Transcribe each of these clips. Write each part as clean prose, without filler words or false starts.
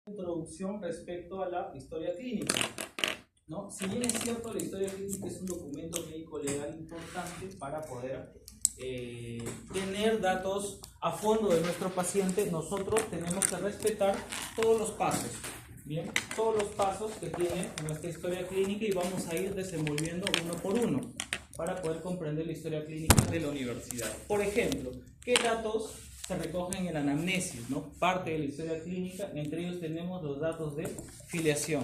Introducción respecto a la historia clínica, ¿no? Si bien es cierto, la historia clínica es un documento médico legal importante para poder tener datos a fondo de nuestro paciente, nosotros tenemos que respetar todos los pasos, ¿bien? Todos los pasos que tiene nuestra historia clínica y vamos a ir desenvolviendo uno por uno para poder comprender la historia clínica de la universidad. Por ejemplo, ¿qué datos se recogen en la anamnesis, ¿no? Parte de la historia clínica? Entre ellos tenemos los datos de filiación: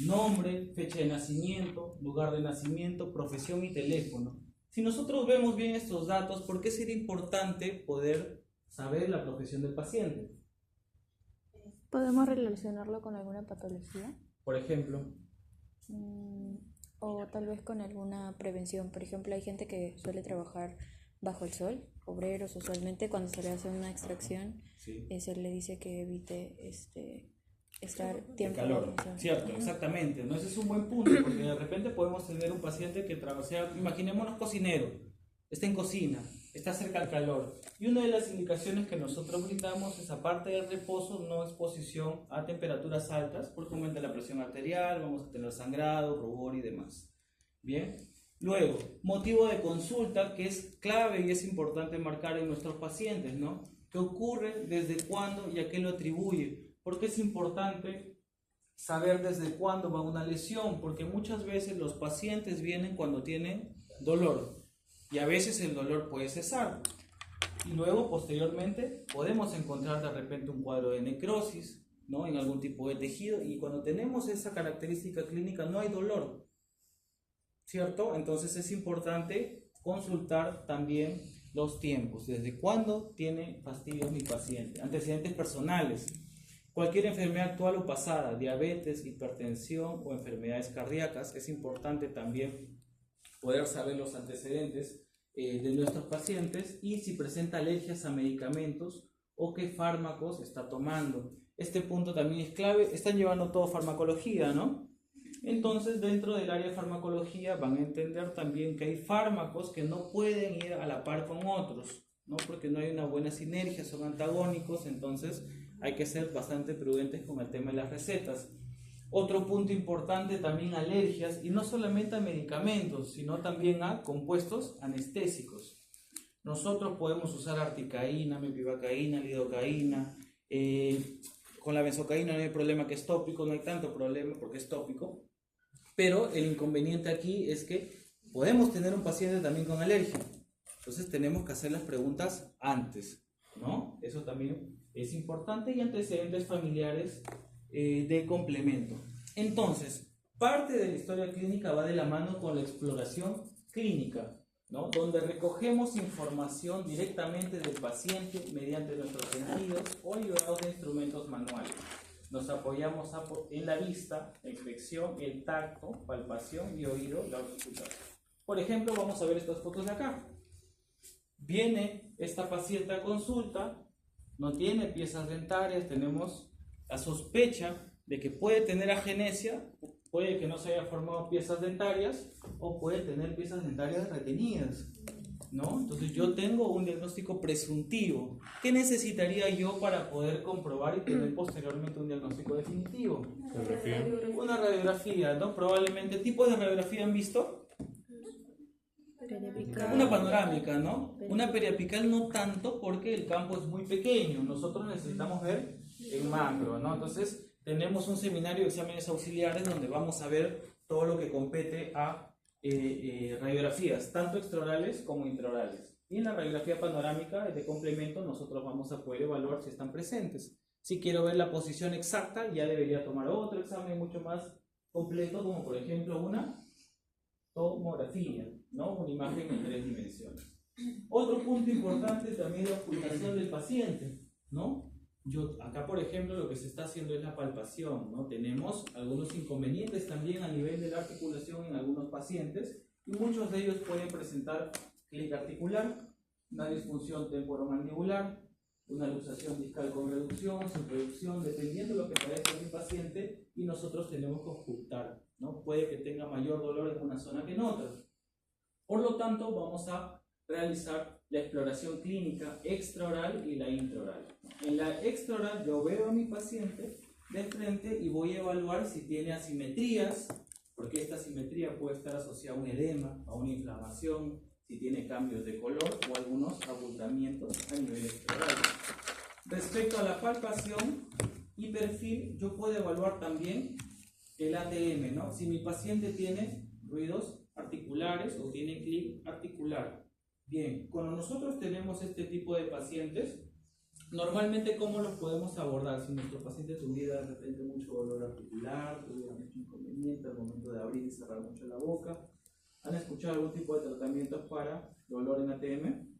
nombre, fecha de nacimiento, lugar de nacimiento, profesión y teléfono. Si nosotros vemos bien estos datos, ¿por qué sería importante poder saber la profesión del paciente? ¿Podemos relacionarlo con alguna patología? Por ejemplo. O tal vez con alguna prevención. Por ejemplo, hay gente que suele trabajar bajo el sol, obreros usualmente, cuando se le hace una extracción, Sí. Se le dice que evite estar tiempo El calor, bajo el sol. cierto, exactamente, ¿no? Ese es un buen punto, porque de repente podemos tener un paciente que trabaja, o sea, imaginémonos cocinero, está en cocina, está cerca al calor, y una de las indicaciones que nosotros brindamos es, aparte del reposo, no exposición a temperaturas altas, porque aumenta la presión arterial, vamos a tener sangrado, rubor y demás. Bien, luego, motivo de consulta, que es clave y es importante marcar en nuestros pacientes, ¿no? ¿Qué ocurre, desde cuándo y a qué lo atribuye? ¿Por qué es importante saber desde cuándo va una lesión? Porque muchas veces los pacientes vienen cuando tienen dolor y a veces el dolor puede cesar. Y luego, posteriormente, podemos encontrar de repente un cuadro de necrosis, ¿no? En algún tipo de tejido, y cuando tenemos esa característica clínica no hay dolor, ¿cierto? Entonces es importante consultar también los tiempos. ¿Desde cuándo tiene fastidios mi paciente? Antecedentes personales. Cualquier enfermedad actual o pasada, diabetes, hipertensión o enfermedades cardíacas, es importante también poder saber los antecedentes de nuestros pacientes y si presenta alergias a medicamentos o qué fármacos está tomando. Este punto también es clave. Están llevando todo farmacología, ¿no? Entonces, dentro del área de farmacología van a entender también que hay fármacos que no pueden ir a la par con otros, ¿no? Porque no hay una buena sinergia, son antagónicos, entonces hay que ser bastante prudentes con el tema de las recetas. Otro punto importante también, alergias, y no solamente a medicamentos, sino también a compuestos anestésicos. Nosotros podemos usar articaína, mepivacaína, lidocaína, con la benzocaína no hay problema, que es tópico, no hay tanto problema porque es tópico, pero el inconveniente aquí es que podemos tener un paciente también con alergia, entonces tenemos que hacer las preguntas antes, ¿no? Eso también es importante, y antecedentes familiares de complemento. Entonces, parte de la historia clínica va de la mano con la exploración clínica, ¿no? Donde recogemos información directamente del paciente mediante nuestros sentidos o ayudados de instrumentos manuales. Nos apoyamos en la vista, la inspección, el tacto, palpación y oído, la auscultación. Por ejemplo, vamos a ver estas fotos de acá. Viene esta paciente a consulta, no tiene piezas dentarias, tenemos la sospecha de que puede tener agenesia, puede que no se haya formado piezas dentarias o puede tener piezas dentarias retenidas, ¿no? Entonces yo tengo un diagnóstico presuntivo. ¿Qué necesitaría yo para poder comprobar y tener posteriormente un diagnóstico definitivo? Una radiografía, ¿no? Probablemente. ¿Tipos de radiografía han visto? Una panorámica, ¿no? Una periapical no tanto, porque el campo es muy pequeño. Nosotros necesitamos ver en macro, ¿no? Entonces tenemos un seminario de exámenes auxiliares donde vamos a ver todo lo que compete a radiografías, tanto extraorales como intraorales. Y en la radiografía panorámica de complemento nosotros vamos a poder evaluar si están presentes. Si quiero ver la posición exacta, ya debería tomar otro examen mucho más completo, como por ejemplo una tomografía, ¿no? Una imagen en 3 dimensiones. Otro punto importante también es la ocultación del paciente, ¿no? Acá, por ejemplo, lo que se está haciendo es la palpación, ¿no? Tenemos algunos inconvenientes también a nivel de la articulación en algunos pacientes, y muchos de ellos pueden presentar clínica articular, una disfunción temporomandibular, una luxación discal con reducción, sin reducción, dependiendo de lo que parezca el paciente, y nosotros tenemos que ocultar, ¿no? Puede que tenga mayor dolor en una zona que en otra. Por lo tanto, vamos a realizar la exploración clínica extraoral y la intraoral. En la extraoral yo veo a mi paciente de frente y voy a evaluar si tiene asimetrías, porque esta asimetría puede estar asociada a un edema, a una inflamación, si tiene cambios de color o algunos abultamientos a nivel extraoral. Respecto a la palpación y perfil, yo puedo evaluar también el ATM, ¿no? Si mi paciente tiene ruidos articulares o tiene clic articular. Bien, cuando nosotros tenemos este tipo de pacientes, normalmente ¿cómo los podemos abordar? Si nuestro paciente tuviera de repente mucho dolor articular, tuviera mucho inconveniente al momento de abrir y cerrar mucho la boca. ¿Han escuchado algún tipo de tratamientos para dolor en ATM?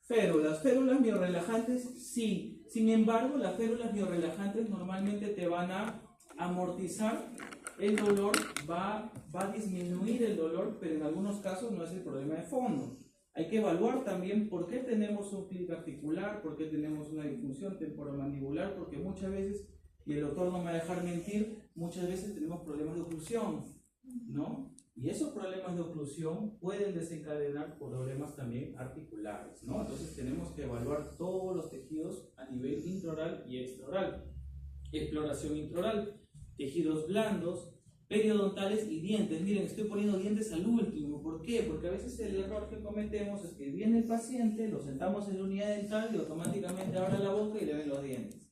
Férulas miorrelajantes, sí. Sin embargo, las férulas miorrelajantes normalmente te van a amortizar el dolor, va a disminuir el dolor, pero en algunos casos no es el problema de fondo. Hay que evaluar también por qué tenemos un clic articular, por qué tenemos una disfunción temporomandibular, porque muchas veces, y el doctor no me va a dejar mentir, muchas veces tenemos problemas de oclusión, ¿no? Y esos problemas de oclusión pueden desencadenar problemas también articulares, ¿no? Entonces tenemos que evaluar todos los tejidos a nivel intraoral y extraoral. Exploración intraoral, tejidos blandos, periodontales y dientes. Miren, estoy poniendo dientes al último. ¿Por qué? Porque a veces el error que cometemos es que viene el paciente, lo sentamos en la unidad dental y automáticamente abre la boca y le ven los dientes.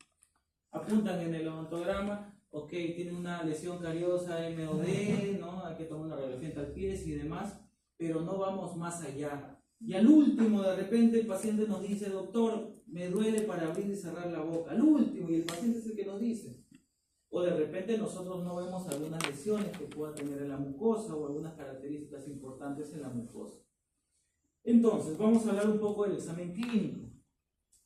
Apuntan en el odontograma, ok, tiene una lesión cariosa MOD, ¿no? Hay que tomar una radiografía en talpies y demás, pero no vamos más allá. Y al último, de repente, el paciente nos dice, doctor, me duele para abrir y cerrar la boca. Al último, y el paciente es el que nos dice. O de repente nosotros no vemos algunas lesiones que pueda tener en la mucosa o algunas características importantes en la mucosa. Entonces, vamos a hablar un poco del examen clínico.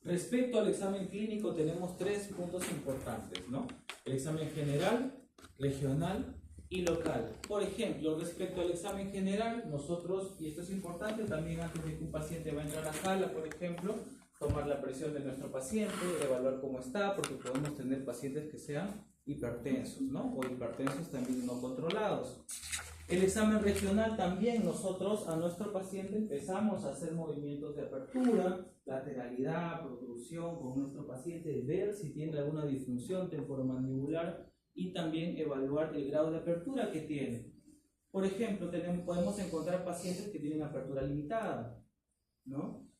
Respecto al examen clínico tenemos tres puntos importantes, ¿no? El examen general, regional y local. Por ejemplo, respecto al examen general, nosotros, y esto es importante también antes de que un paciente va a entrar a la sala, por ejemplo, tomar la presión de nuestro paciente, evaluar cómo está, porque podemos tener pacientes que sean hipertensos, ¿no? O hipertensos también no controlados. El examen regional también nosotros a nuestro paciente empezamos a hacer movimientos de apertura, lateralidad, protrusión con nuestro paciente, ver si tiene alguna disfunción temporomandibular y también evaluar el grado de apertura que tiene. Por ejemplo, podemos encontrar pacientes que tienen apertura limitada, ¿no?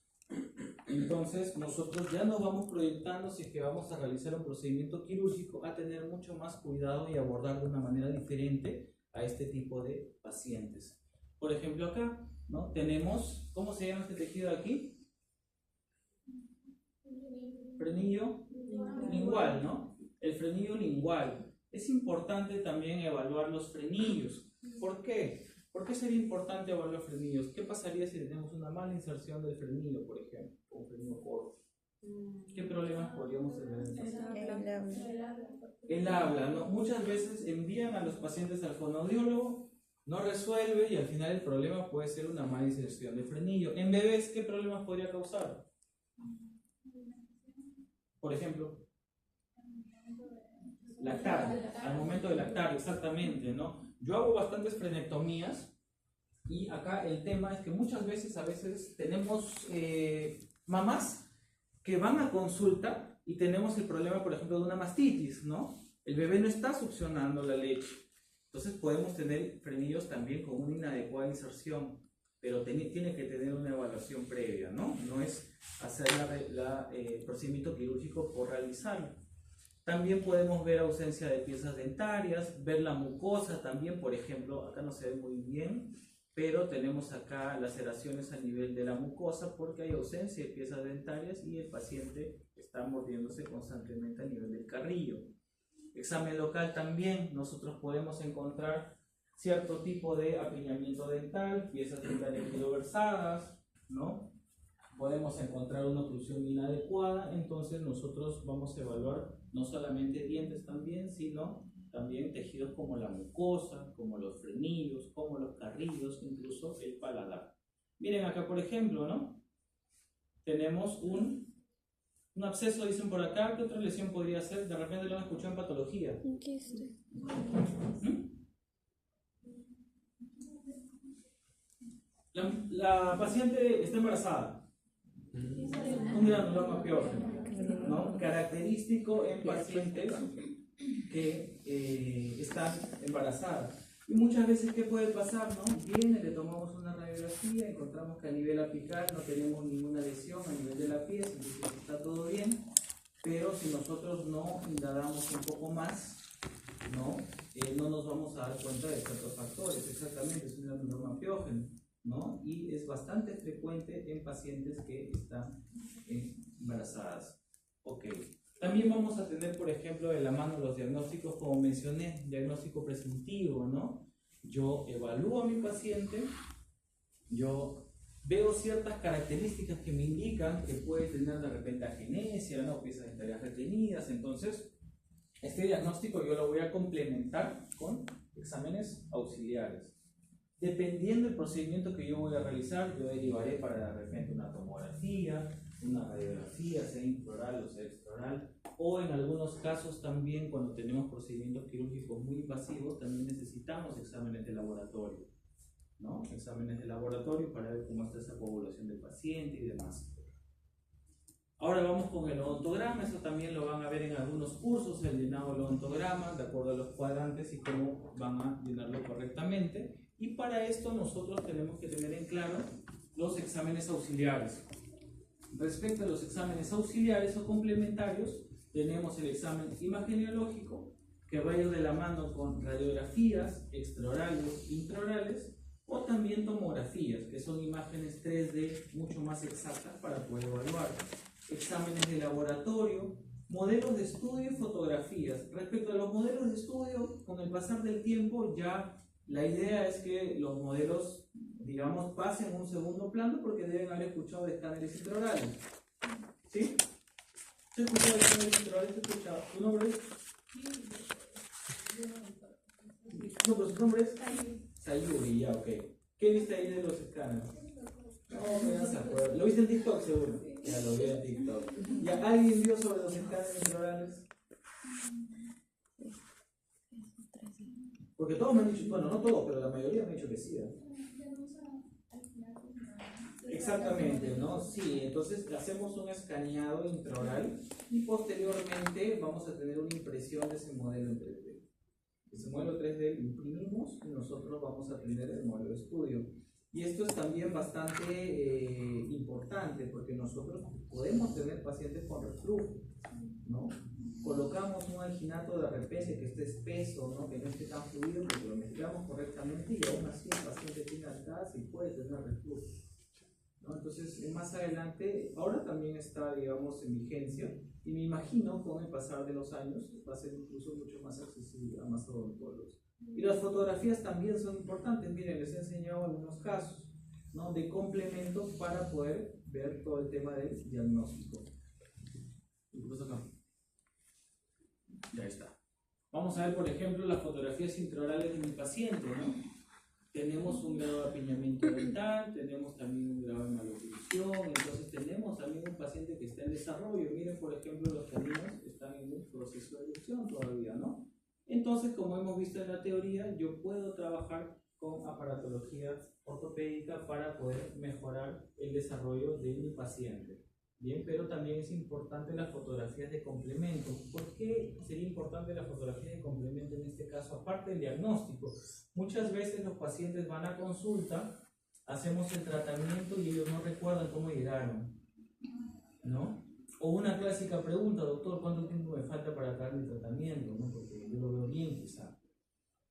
Entonces nosotros ya no vamos proyectando si es que vamos a realizar un procedimiento quirúrgico a tener mucho más cuidado y abordar de una manera diferente a este tipo de pacientes. Por ejemplo acá, ¿no? Tenemos, ¿cómo se llama este tejido aquí? Frenillo lingual, ¿no? El frenillo lingual. Es importante también evaluar los frenillos. ¿Por qué? ¿Por qué sería importante evaluar los frenillos? ¿Qué pasaría si tenemos una mala inserción del frenillo, por ejemplo, o un frenillo corto? ¿Qué problemas podríamos tener en el habla, ¿no? Muchas veces envían a los pacientes al fonoaudiólogo, no resuelve y al final el problema puede ser una mala inserción de frenillo. En bebés, ¿qué problemas podría causar? Por ejemplo, lactar, al momento de lactar, exactamente, ¿no? Yo hago bastantes frenectomías y acá el tema es que muchas veces, tenemos mamás que van a consulta y tenemos el problema, por ejemplo, de una mastitis, ¿no? El bebé no está succionando la leche. Entonces podemos tener frenillos también con una inadecuada inserción, pero tiene que tener una evaluación previa, ¿no? No es hacer el procedimiento quirúrgico por realizarlo. También podemos ver ausencia de piezas dentarias, ver la mucosa también, por ejemplo, acá no se ve muy bien, pero tenemos acá laceraciones a nivel de la mucosa porque hay ausencia de piezas dentarias y el paciente está mordiéndose constantemente a nivel del carrillo. Examen local también, nosotros podemos encontrar cierto tipo de apiñamiento dental, piezas dentales quiroversadas, ¿no? Podemos encontrar una oclusión inadecuada, entonces nosotros vamos a evaluar no solamente dientes también, sino también tejidos como la mucosa, como los frenillos, como los carrillos, incluso el paladar. Miren acá, por ejemplo, ¿no? Tenemos un absceso, dicen por acá. ¿Qué otra lesión podría ser? De repente lo han escuchado en patología. Un quiste. La paciente está embarazada. Un granuloma peor. ¿no? Característico en pacientes que están embarazadas. Y muchas veces, ¿qué puede pasar? ¿No? Viene, le tomamos una radiografía, encontramos que a nivel apical no tenemos ninguna lesión a nivel de la pieza, entonces está todo bien, pero si nosotros no indagamos un poco más, ¿no? No nos vamos a dar cuenta de ciertos factores. Exactamente, es un adenoma piógeno, ¿no? Y es bastante frecuente en pacientes que están embarazadas. Ok. También vamos a tener, por ejemplo, de la mano los diagnósticos, como mencioné, diagnóstico presuntivo, ¿no? Yo evalúo a mi paciente, yo veo ciertas características que me indican que puede tener de repente agenesia, ¿no? Piezas dentarias retenidas. Entonces, este diagnóstico yo lo voy a complementar con exámenes auxiliares. Dependiendo del procedimiento que yo voy a realizar, yo derivaré para de repente una tomografía, una radiografía, sea intraoral o sea extraoral, o en algunos casos también cuando tenemos procedimientos quirúrgicos muy invasivos, también necesitamos exámenes de laboratorio, ¿no? Exámenes de laboratorio para ver cómo está esa coagulación del paciente y demás. Ahora vamos con el odontograma, eso también lo van a ver en algunos cursos, el llenado del odontograma, de acuerdo a los cuadrantes y cómo van a llenarlo correctamente. Y para esto nosotros tenemos que tener en claro los exámenes auxiliares. Respecto a los exámenes auxiliares o complementarios, tenemos el examen imageneológico, que va a ir de la mano con radiografías extraorales, intraorales, o también tomografías, que son imágenes 3D mucho más exactas para poder evaluar. Exámenes de laboratorio, modelos de estudio y fotografías. Respecto a los modelos de estudio, con el pasar del tiempo ya la idea es que los modelos, digamos, pasen a un segundo plano porque deben haber escuchado de escáneres intraorales. ¿Sí? ¿Se ha escuchado de escáneres intraorales? ¿Se ha escuchado? ¿Tu nombre es? No, pero su nombre es Sayuri, ya, ok. ¿Qué viste ahí de los escáneres? No, ya se acuerda. ¿Lo viste en TikTok seguro? Ya lo vi en TikTok. ¿Ya alguien vio sobre los escáneres intraorales? Porque todos me han dicho, bueno, no todos, pero la mayoría me han dicho que sí, ¿no? Exactamente, ¿no? Sí, entonces hacemos un escaneado intraoral y posteriormente vamos a tener una impresión de ese modelo en 3D. Ese modelo 3D lo imprimimos y nosotros vamos a tener el modelo de estudio. Y esto es también bastante importante porque nosotros podemos tener pacientes con reflujo, ¿no? Colocamos un alginato de repente que esté espeso, ¿no? Que no esté tan fluido, porque lo mezclamos correctamente y aún así el paciente tiene alcance y puede tener reflujo, ¿no? Entonces, más adelante, ahora también está, digamos, en vigencia y me imagino con el pasar de los años va a ser incluso mucho más accesible a más odontólogos. Y las fotografías también son importantes. Miren, les he enseñado algunos casos, ¿no? De complementos para poder ver todo el tema del diagnóstico. Incluso acá. Ya está. Vamos a ver, por ejemplo, las fotografías intraorales de mi paciente, ¿no? Tenemos un grado de apiñamiento dental, tenemos también un grado de maloclusión, entonces tenemos también un paciente que está en desarrollo. Miren, por ejemplo, los caninos están en un proceso de erupción todavía, ¿no? Entonces, como hemos visto en la teoría, yo puedo trabajar con aparatología ortopédica para poder mejorar el desarrollo de mi paciente. Bien, pero también es importante las fotografías de complemento. ¿Por qué sería importante la fotografía de complemento en este caso? Aparte del diagnóstico, muchas veces los pacientes van a consulta, hacemos el tratamiento y ellos no recuerdan cómo llegaron, ¿no? O una clásica pregunta, doctor, ¿cuánto tiempo me falta para acabar mi tratamiento? ¿No? Porque yo lo veo bien quizá.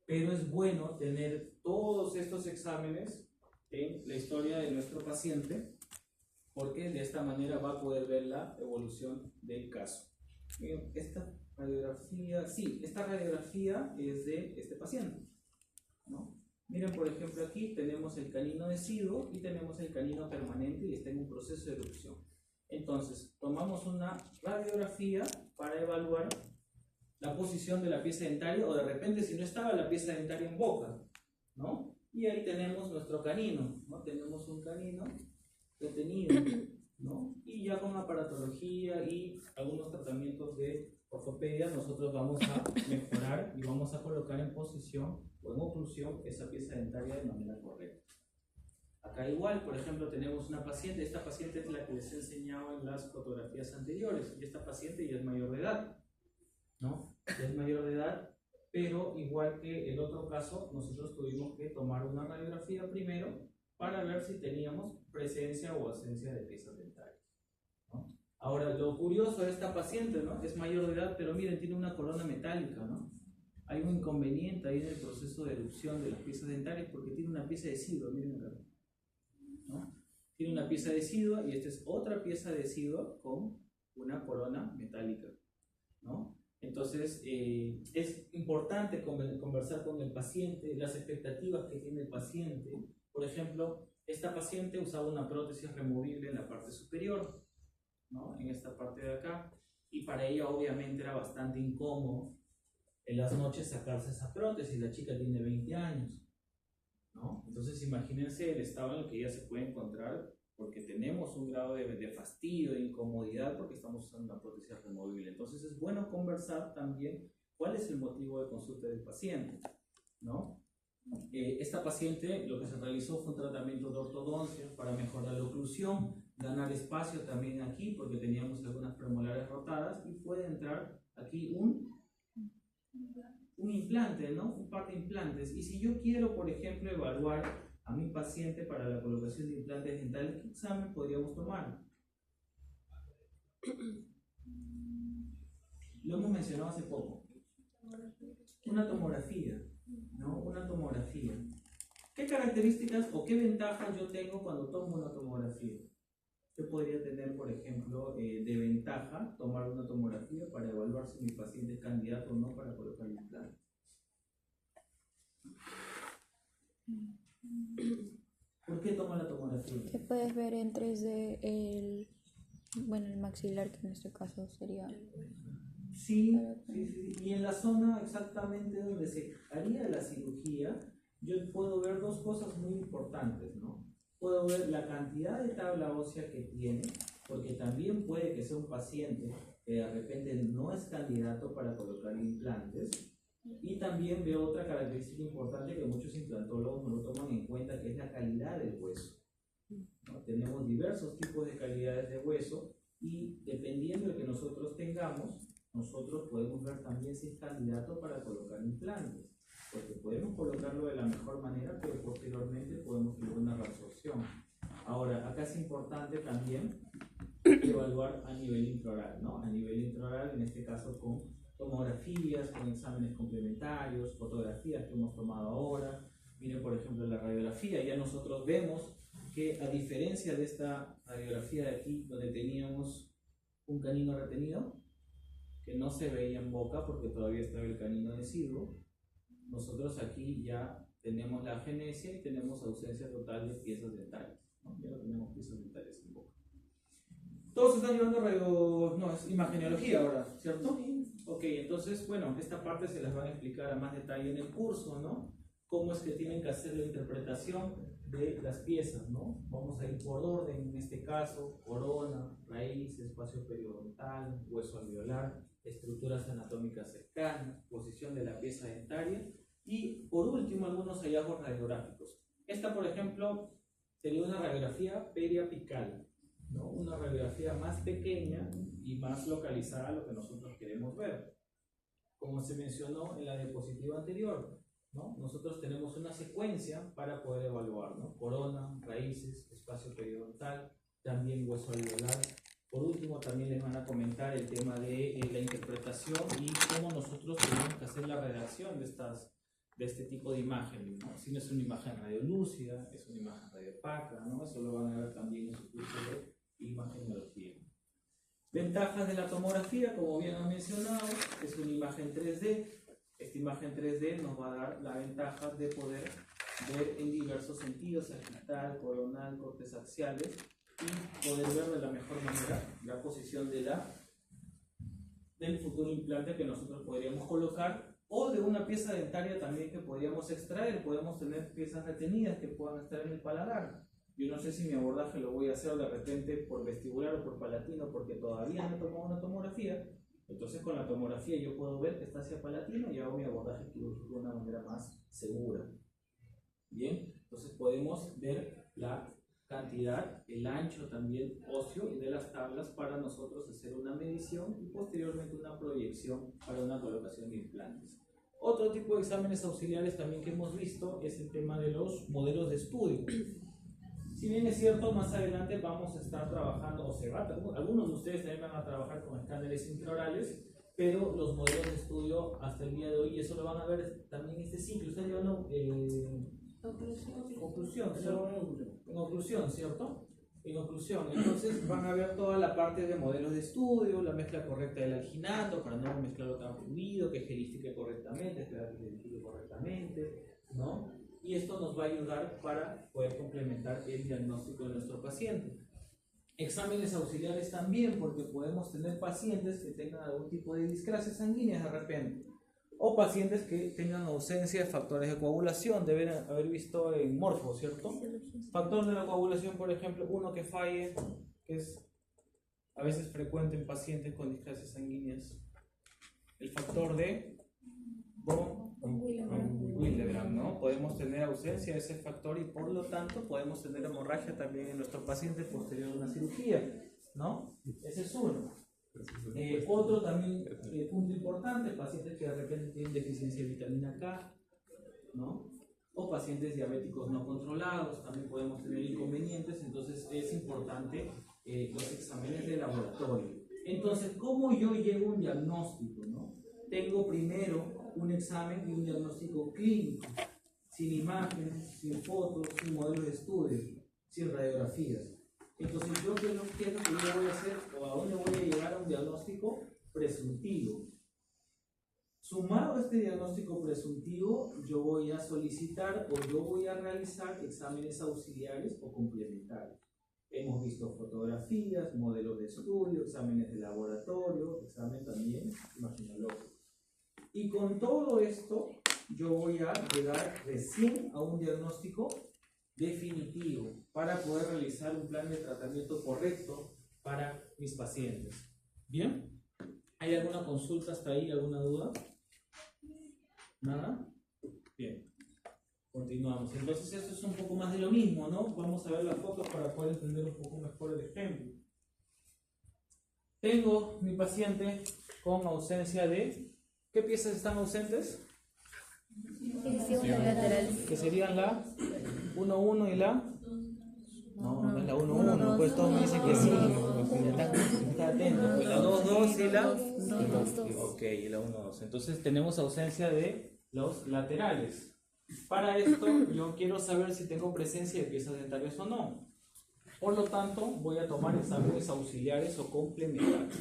Pero es bueno tener todos estos exámenes en la historia de nuestro paciente, porque de esta manera va a poder ver la evolución del caso. Miren, esta radiografía, sí, esta radiografía es de este paciente, ¿no? Miren, por ejemplo, aquí tenemos el canino deciduo y tenemos el canino permanente y está en un proceso de erupción. Entonces, tomamos una radiografía para evaluar la posición de la pieza dentaria o de repente si no estaba la pieza dentaria en boca, ¿no? Y ahí tenemos nuestro canino, ¿no? Tenemos un canino detenido, ¿no? Y ya con aparatología y algunos tratamientos de ortopedia nosotros vamos a mejorar y vamos a colocar en posición o en oclusión esa pieza dentaria de manera correcta. Acá igual, por ejemplo, tenemos una paciente, esta paciente es la que les he enseñado en las fotografías anteriores, y esta paciente ya es mayor de edad, ¿no? Ya es mayor de edad, pero igual que el otro caso, nosotros tuvimos que tomar una radiografía primero para ver si teníamos presencia o ausencia de piezas dentarias, ¿no? Ahora, lo curioso de esta paciente, ¿no? Es mayor de edad, pero miren, tiene una corona metálica, ¿no? Hay un inconveniente ahí en el proceso de erupción de las piezas dentarias porque tiene una pieza decidua, miren acá, ¿no? Tiene una pieza decidua y esta es otra pieza decidua con una corona metálica, ¿no? Entonces, es importante conversar con el paciente, las expectativas que tiene el paciente. Por ejemplo, esta paciente usaba una prótesis removible en la parte superior, ¿no? En esta parte de acá, y para ella obviamente era bastante incómodo en las noches sacarse esa prótesis. La chica tiene 20 años, ¿no? Entonces imagínense el estado en el que ella se puede encontrar, porque tenemos un grado de fastidio, de incomodidad, porque estamos usando una prótesis removible. Entonces es bueno conversar también cuál es el motivo de consulta del paciente, ¿no? Esta paciente lo que se realizó fue un tratamiento de ortodoncia para mejorar la oclusión, ganar espacio también aquí, porque teníamos algunas premolares rotadas, y puede entrar aquí un implante, ¿no? Un par de implantes. Y si yo quiero, por ejemplo, evaluar a mi paciente para la colocación de implantes dentales, ¿qué examen podríamos tomar? Lo hemos mencionado hace poco. Una tomografía, ¿no? Una tomografía. ¿Qué características o qué ventajas yo tengo cuando tomo una tomografía? ¿Qué podría tener, por ejemplo, de ventaja tomar una tomografía para evaluar si mi paciente es candidato o no para colocar el implante? ¿Por qué toma la tomografía? Que puedes ver en 3D el maxilar, que en este caso sería... Sí. Y en la zona exactamente donde se haría la cirugía, yo puedo ver dos cosas muy importantes, ¿no? Puedo ver la cantidad de tabla ósea que tiene, porque también puede que sea un paciente que de repente no es candidato para colocar implantes. Y también veo otra característica importante que muchos implantólogos no lo toman en cuenta, que es la calidad del hueso, ¿no? Tenemos diversos tipos de calidades de hueso, y dependiendo de que nosotros tengamos, nosotros podemos ver también si es candidato para colocar implantes, porque podemos colocarlo de la mejor manera, pero posteriormente podemos tener una reabsorción. Ahora, acá es importante también evaluar a nivel intraoral, ¿no? A nivel intraoral, en este caso con tomografías, con exámenes complementarios, fotografías que hemos tomado ahora. Miren, por ejemplo, la radiografía, ya nosotros vemos que, a diferencia de esta radiografía de aquí, donde teníamos un canino retenido, que no se veía en boca porque todavía estaba el canino deciduo, nosotros aquí ya tenemos la agenesia y tenemos ausencia total de piezas dentales, ¿no? Ya no tenemos piezas dentales en boca. Todos están llevando radio... No, es imagenología ahora, ¿cierto? Ok, entonces, bueno, esta parte se las van a explicar a más detalle en el curso, ¿no? Cómo es que tienen que hacer la interpretación de las piezas, ¿no? Vamos a ir por orden, en este caso, corona, raíz, espacio periodontal, hueso alveolar, estructuras anatómicas cercanas, posición de la pieza dentaria y, por último, algunos hallazgos radiográficos. Esta, por ejemplo, sería una radiografía periapical, ¿no? Una radiografía más pequeña y más localizada a lo que nosotros queremos ver. Como se mencionó en la diapositiva anterior, ¿no? Nosotros tenemos una secuencia para poder evaluar, ¿no? Corona, raíces, espacio periodontal, también hueso alveolar. Por último, también les van a comentar el tema de la interpretación y cómo nosotros tenemos que hacer la redacción de este tipo de imágenes, ¿no? Si no es una imagen radiolúcida, es una imagen radiopaca, ¿no? Eso lo van a ver también en su curso de imagenología. Ventajas de la tomografía, como bien han mencionado, es una imagen 3D. Esta imagen 3D nos va a dar la ventaja de poder ver en diversos sentidos, sagital, coronal, cortes axiales, y poder ver de la mejor manera la posición del futuro implante que nosotros podríamos colocar, o de una pieza dentaria también que podríamos extraer. Podemos tener piezas retenidas que puedan estar en el paladar. Yo no sé si mi abordaje lo voy a hacer de repente por vestibular o por palatino, porque todavía no he tomado una tomografía. Entonces, con la tomografía yo puedo ver que está hacia palatino y hago mi abordaje quirúrgico de una manera más segura. Bien, entonces podemos ver la cantidad, el ancho también óseo y de las tablas para nosotros hacer una medición y posteriormente una proyección para una colocación de implantes. Otro tipo de exámenes auxiliares también que hemos visto es el tema de los modelos de estudio. Si bien es cierto, más adelante vamos a estar trabajando, algunos de ustedes también van a trabajar con escáneres intraorales, pero los modelos de estudio hasta el día de hoy, y eso lo van a ver también este ciclo, ustedes llevan conclusión, ¿cierto? En conclusión, entonces van a ver toda la parte de modelos de estudio, la mezcla correcta del alginato para no mezclarlo tan fluido, que gelifique correctamente, esperar que gelifique correctamente, ¿no? Y esto nos va a ayudar para poder complementar el diagnóstico de nuestro paciente. Exámenes auxiliares también, porque podemos tener pacientes que tengan algún tipo de discrasia sanguínea de repente, o pacientes que tengan ausencia de factores de coagulación, deben haber visto en morfo, ¿cierto? Factor de la coagulación, por ejemplo, uno que falle, que es a veces frecuente en pacientes con discrasias sanguíneas, el factor de Willebrand, ¿no? Podemos tener ausencia de ese factor y por lo tanto podemos tener hemorragia también en nuestro paciente posterior a una cirugía, ¿no? Ese es uno. Otro también punto importante, pacientes que de repente tienen deficiencia de vitamina K, ¿no? O pacientes diabéticos no controlados, también podemos tener inconvenientes, entonces es importante los exámenes de laboratorio. Entonces, ¿cómo yo llevo un diagnóstico, no? Tengo primero un examen y un diagnóstico clínico, sin imágenes, sin fotos, sin modelos de estudio, sin radiografías. Entonces, yo qué es lo que yo voy a hacer o a dónde voy a llegar a un diagnóstico presuntivo. Sumado a este diagnóstico presuntivo, yo voy a solicitar o yo voy a realizar exámenes auxiliares o complementarios. Hemos visto fotografías, modelos de estudio, exámenes de laboratorio, examen también imaginológico. Y con todo esto, yo voy a llegar recién a un diagnóstico definitivo para poder realizar un plan de tratamiento correcto para mis pacientes. ¿Bien? ¿Hay alguna consulta hasta ahí? ¿Alguna duda? ¿Nada? Bien. Continuamos. Entonces esto es un poco más de lo mismo, ¿no? Vamos a ver las fotos para poder entender un poco mejor el ejemplo. Tengo mi paciente con ausencia de... ¿Qué piezas están ausentes? Que serían la 1-1 y la... No, no es la 1-1, pues todos me dicen que sí. Está atento. Pues la 2-2 y la... Ok, y la 1-2. Entonces tenemos ausencia de los laterales. Para esto yo quiero saber si tengo presencia de piezas dentarias o no. Por lo tanto, voy a tomar exámenes auxiliares o complementarios,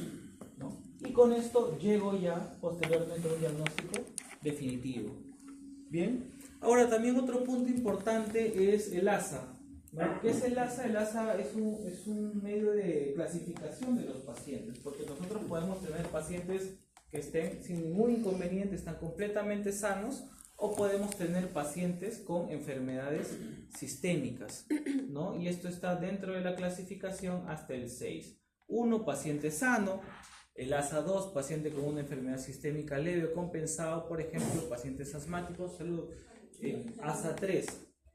¿no? Y con esto llego ya posteriormente a un diagnóstico definitivo. Bien. Ahora también otro punto importante es el ASA, ¿no? ¿Qué es el ASA? El ASA es un medio de clasificación de los pacientes, porque nosotros podemos tener pacientes que estén sin ningún inconveniente, están completamente sanos, o podemos tener pacientes con enfermedades sistémicas, ¿no? Y esto está dentro de la clasificación hasta el 6. 1, paciente sano. El ASA 2, paciente con una enfermedad sistémica leve o compensado, por ejemplo, pacientes asmáticos. Salud. ASA 3,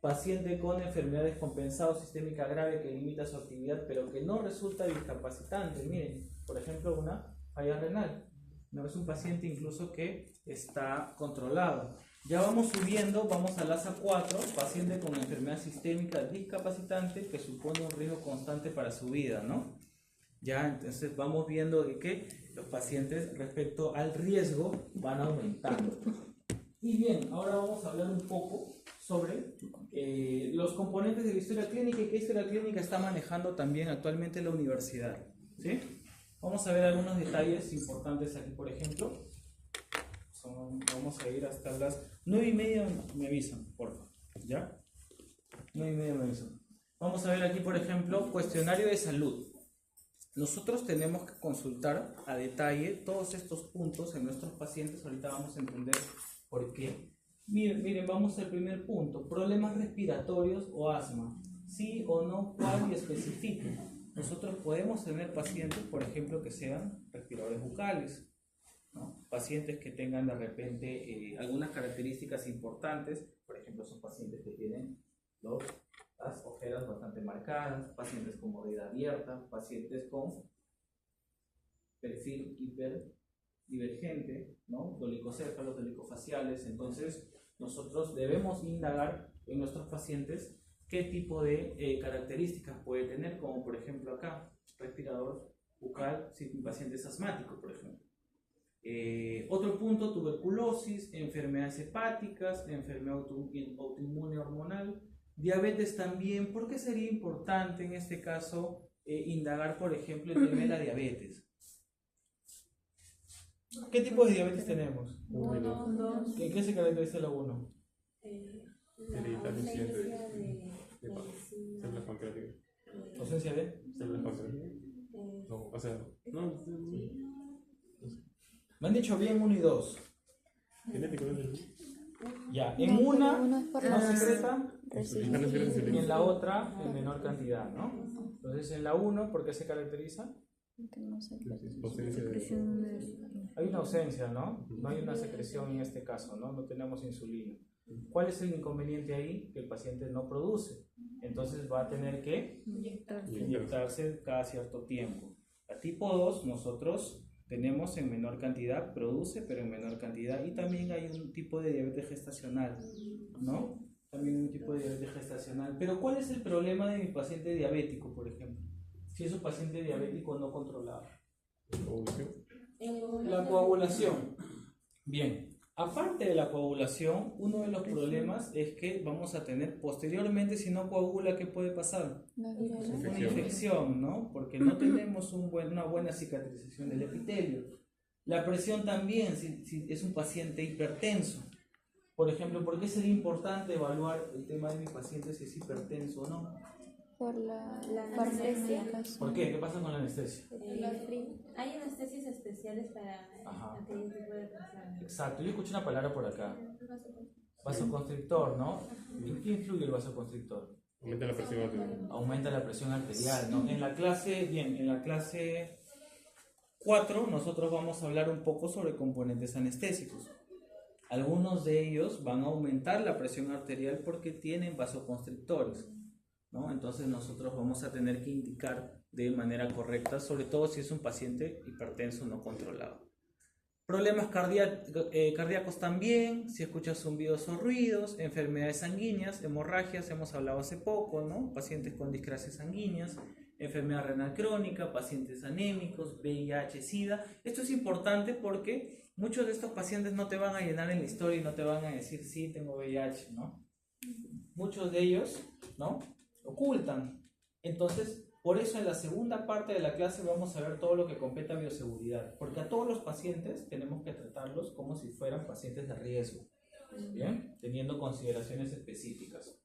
paciente con enfermedad descompensada sistémica grave que limita su actividad pero que no resulta discapacitante. Miren, por ejemplo, una falla renal. No es un paciente incluso que está controlado. Ya vamos subiendo, vamos al ASA 4, paciente con enfermedad sistémica discapacitante que supone un riesgo constante para su vida, ¿no? Ya, entonces vamos viendo que los pacientes respecto al riesgo van aumentando. Y bien, ahora vamos a hablar un poco sobre los componentes de la historia clínica y qué historia clínica está manejando también actualmente la universidad, ¿sí? Vamos a ver algunos detalles importantes aquí, por ejemplo. Vamos a ir hasta las 9:30, me avisan, por favor, ¿ya? 9:30 me avisan. Vamos a ver aquí, por ejemplo, cuestionario de salud. Nosotros tenemos que consultar a detalle todos estos puntos en nuestros pacientes. Ahorita vamos a entender por qué. Miren, vamos al primer punto. Problemas respiratorios o asma. Sí o no, cuál y especifique. Nosotros podemos tener pacientes, por ejemplo, que sean respiradores bucales. ¿no? Pacientes que tengan de repente algunas características importantes, por ejemplo, son pacientes que tienen las ojeras bastante marcadas, pacientes con mordida abierta, pacientes con perfil hiperdivergente, ¿no? Dolicocéfalos, dolicofaciales. Entonces, nosotros debemos indagar en nuestros pacientes qué tipo de características puede tener, como por ejemplo acá, respirador bucal, si un paciente es asmático, por ejemplo. Otro punto, tuberculosis, enfermedades hepáticas, enfermedad autoinmune hormonal, diabetes también. ¿Por qué sería importante en este caso indagar, por ejemplo, el tema de la diabetes? ¿Qué tipo de diabetes tenemos? ¿En qué se caracteriza la 1? Hereditario de células pancreáticas. ¿Ausencia de? Células pancreáticas. No, o sea, no. Me han dicho bien 1 y 2. Genético, ¿no? Ya, en una uno es por no la secreta resistencia. y en la otra en menor cantidad, ¿no? Entonces en la 1, ¿por qué se caracteriza? Que no sé. Ausencia de- Secreción de- Hay una ausencia, ¿no? No hay una secreción en este caso, ¿no? No tenemos insulina. ¿Cuál es el inconveniente ahí? Que el paciente no produce. Entonces va a tener que inyectarse cada cierto tiempo. La tipo 2 nosotros tenemos en menor cantidad, produce pero en menor cantidad, y también hay un tipo de diabetes gestacional, ¿no? También un tipo de diabetes gestacional. Pero ¿cuál es el problema de mi paciente diabético, por ejemplo? Si es un paciente diabético no controlado. Evolución. La coagulación. Bien, aparte de la coagulación, uno de los problemas es que vamos a tener posteriormente, si no coagula, ¿qué puede pasar? La viral. Una infección, ¿no? Porque no tenemos una buena cicatrización del epitelio. La presión también, si es un paciente hipertenso. Por ejemplo, ¿por qué sería importante evaluar el tema de mi paciente si es hipertenso o no? Por la anestesia. farmacia. ¿Por qué? ¿Qué pasa con la anestesia? Hay anestesias especiales para Ajá. aquel tipo de personas. Exacto, yo escuché una palabra por acá. Vasoconstrictor, ¿no? ¿En qué influye el vasoconstrictor? Aumenta la presión arterial. Aumenta la presión arterial, ¿no? En la clase 4 nosotros vamos a hablar un poco sobre componentes anestésicos. Algunos de ellos van a aumentar la presión arterial porque tienen vasoconstrictores, ¿no? Entonces nosotros vamos a tener que indicar de manera correcta, sobre todo si es un paciente hipertenso no controlado. Problemas cardíacos también, si escuchas zumbidos o ruidos, enfermedades sanguíneas, hemorragias, hemos hablado hace poco, ¿no? Pacientes con discrasias sanguíneas, enfermedad renal crónica, pacientes anémicos, VIH, SIDA. Esto es importante porque muchos de estos pacientes no te van a llenar en la historia y no te van a decir, sí, tengo VIH, ¿no? Muchos de ellos, ¿no? Ocultan. Entonces, por eso en la segunda parte de la clase vamos a ver todo lo que compete a bioseguridad, porque a todos los pacientes tenemos que tratarlos como si fueran pacientes de riesgo, ¿bien? Teniendo consideraciones específicas.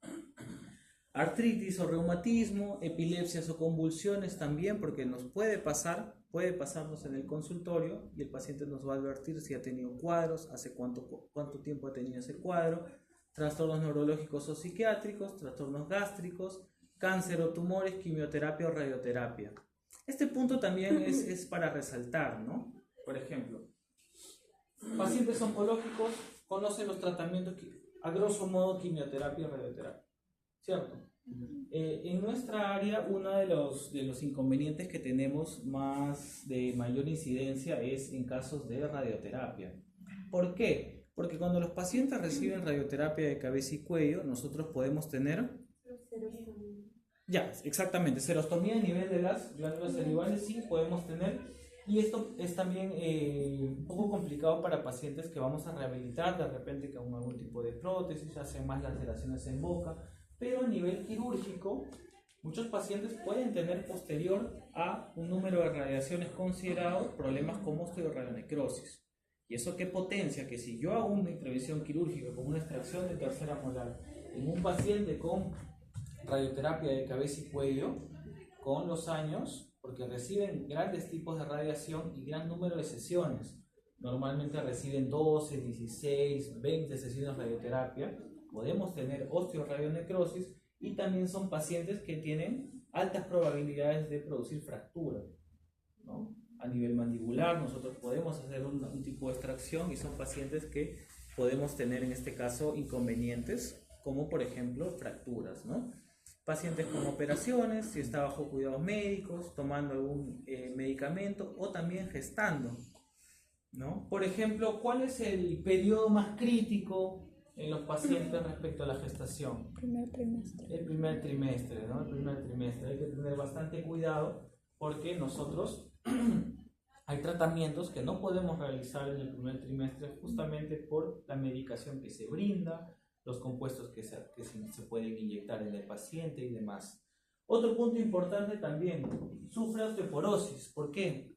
Artritis o reumatismo, epilepsias o convulsiones también, porque nos puede pasarnos en el consultorio y el paciente nos va a advertir si ha tenido cuadros, hace cuánto tiempo ha tenido ese cuadro, trastornos neurológicos o psiquiátricos, trastornos gástricos, cáncer o tumores, quimioterapia o radioterapia. Este punto también es para resaltar, ¿no? Por ejemplo, pacientes oncológicos conocen los tratamientos, a grosso modo, quimioterapia y radioterapia, ¿cierto? En nuestra área, uno de los inconvenientes que tenemos de mayor incidencia es en casos de radioterapia. ¿Por qué? Porque cuando los pacientes reciben radioterapia de cabeza y cuello, nosotros podemos tener... Ya, exactamente, serostomía a nivel de las glándulas salivales sí podemos tener, y esto es también un poco complicado para pacientes que vamos a rehabilitar de repente con algún tipo de prótesis, hacen más laceraciones en boca, pero a nivel quirúrgico muchos pacientes pueden tener posterior a un número de radiaciones considerados problemas como osteoradionecrosis. ¿Y eso qué potencia? Que si yo hago una intervención quirúrgica con una extracción de tercera molar en un paciente con radioterapia de cabeza y cuello, con los años, porque reciben grandes tipos de radiación y gran número de sesiones, normalmente reciben 12, 16, 20 sesiones de radioterapia, podemos tener osteoradionecrosis, y también son pacientes que tienen altas probabilidades de producir fractura, ¿no? a nivel mandibular, nosotros podemos hacer un tipo de extracción y son pacientes que podemos tener en este caso inconvenientes, como por ejemplo fracturas, ¿no? Pacientes con operaciones, si está bajo cuidados médicos, tomando algún medicamento o también gestando, ¿no? Por ejemplo, ¿cuál es el periodo más crítico en los pacientes respecto a la gestación? Primer trimestre. El primer trimestre, ¿no? El primer trimestre. Hay que tener bastante cuidado porque nosotros hay tratamientos que no podemos realizar en el primer trimestre justamente por la medicación que se brinda, los compuestos que se pueden inyectar en el paciente y demás. Otro punto importante también, sufre osteoporosis. ¿Por qué?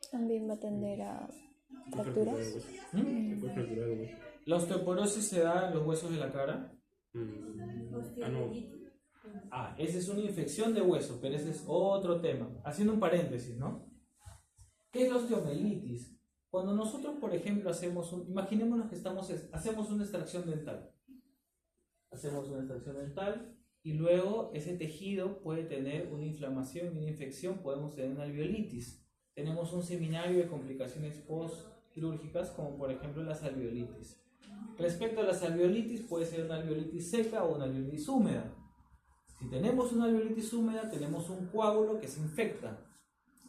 También va a tender a fracturas. Se puede fracturar el hueso. La osteoporosis se da en los huesos de la cara. No. Esa es una infección de hueso, pero ese es otro tema. Haciendo un paréntesis, ¿no? ¿Qué es la osteomielitis? Cuando nosotros, por ejemplo, imaginémonos que hacemos una extracción dental. Hacemos una extracción dental y luego ese tejido puede tener una inflamación y una infección, podemos tener una alveolitis. Tenemos un seminario de complicaciones postquirúrgicas, como por ejemplo las alveolitis. Respecto a las alveolitis, puede ser una alveolitis seca o una alveolitis húmeda. Si tenemos una alveolitis húmeda, tenemos un coágulo que se infecta.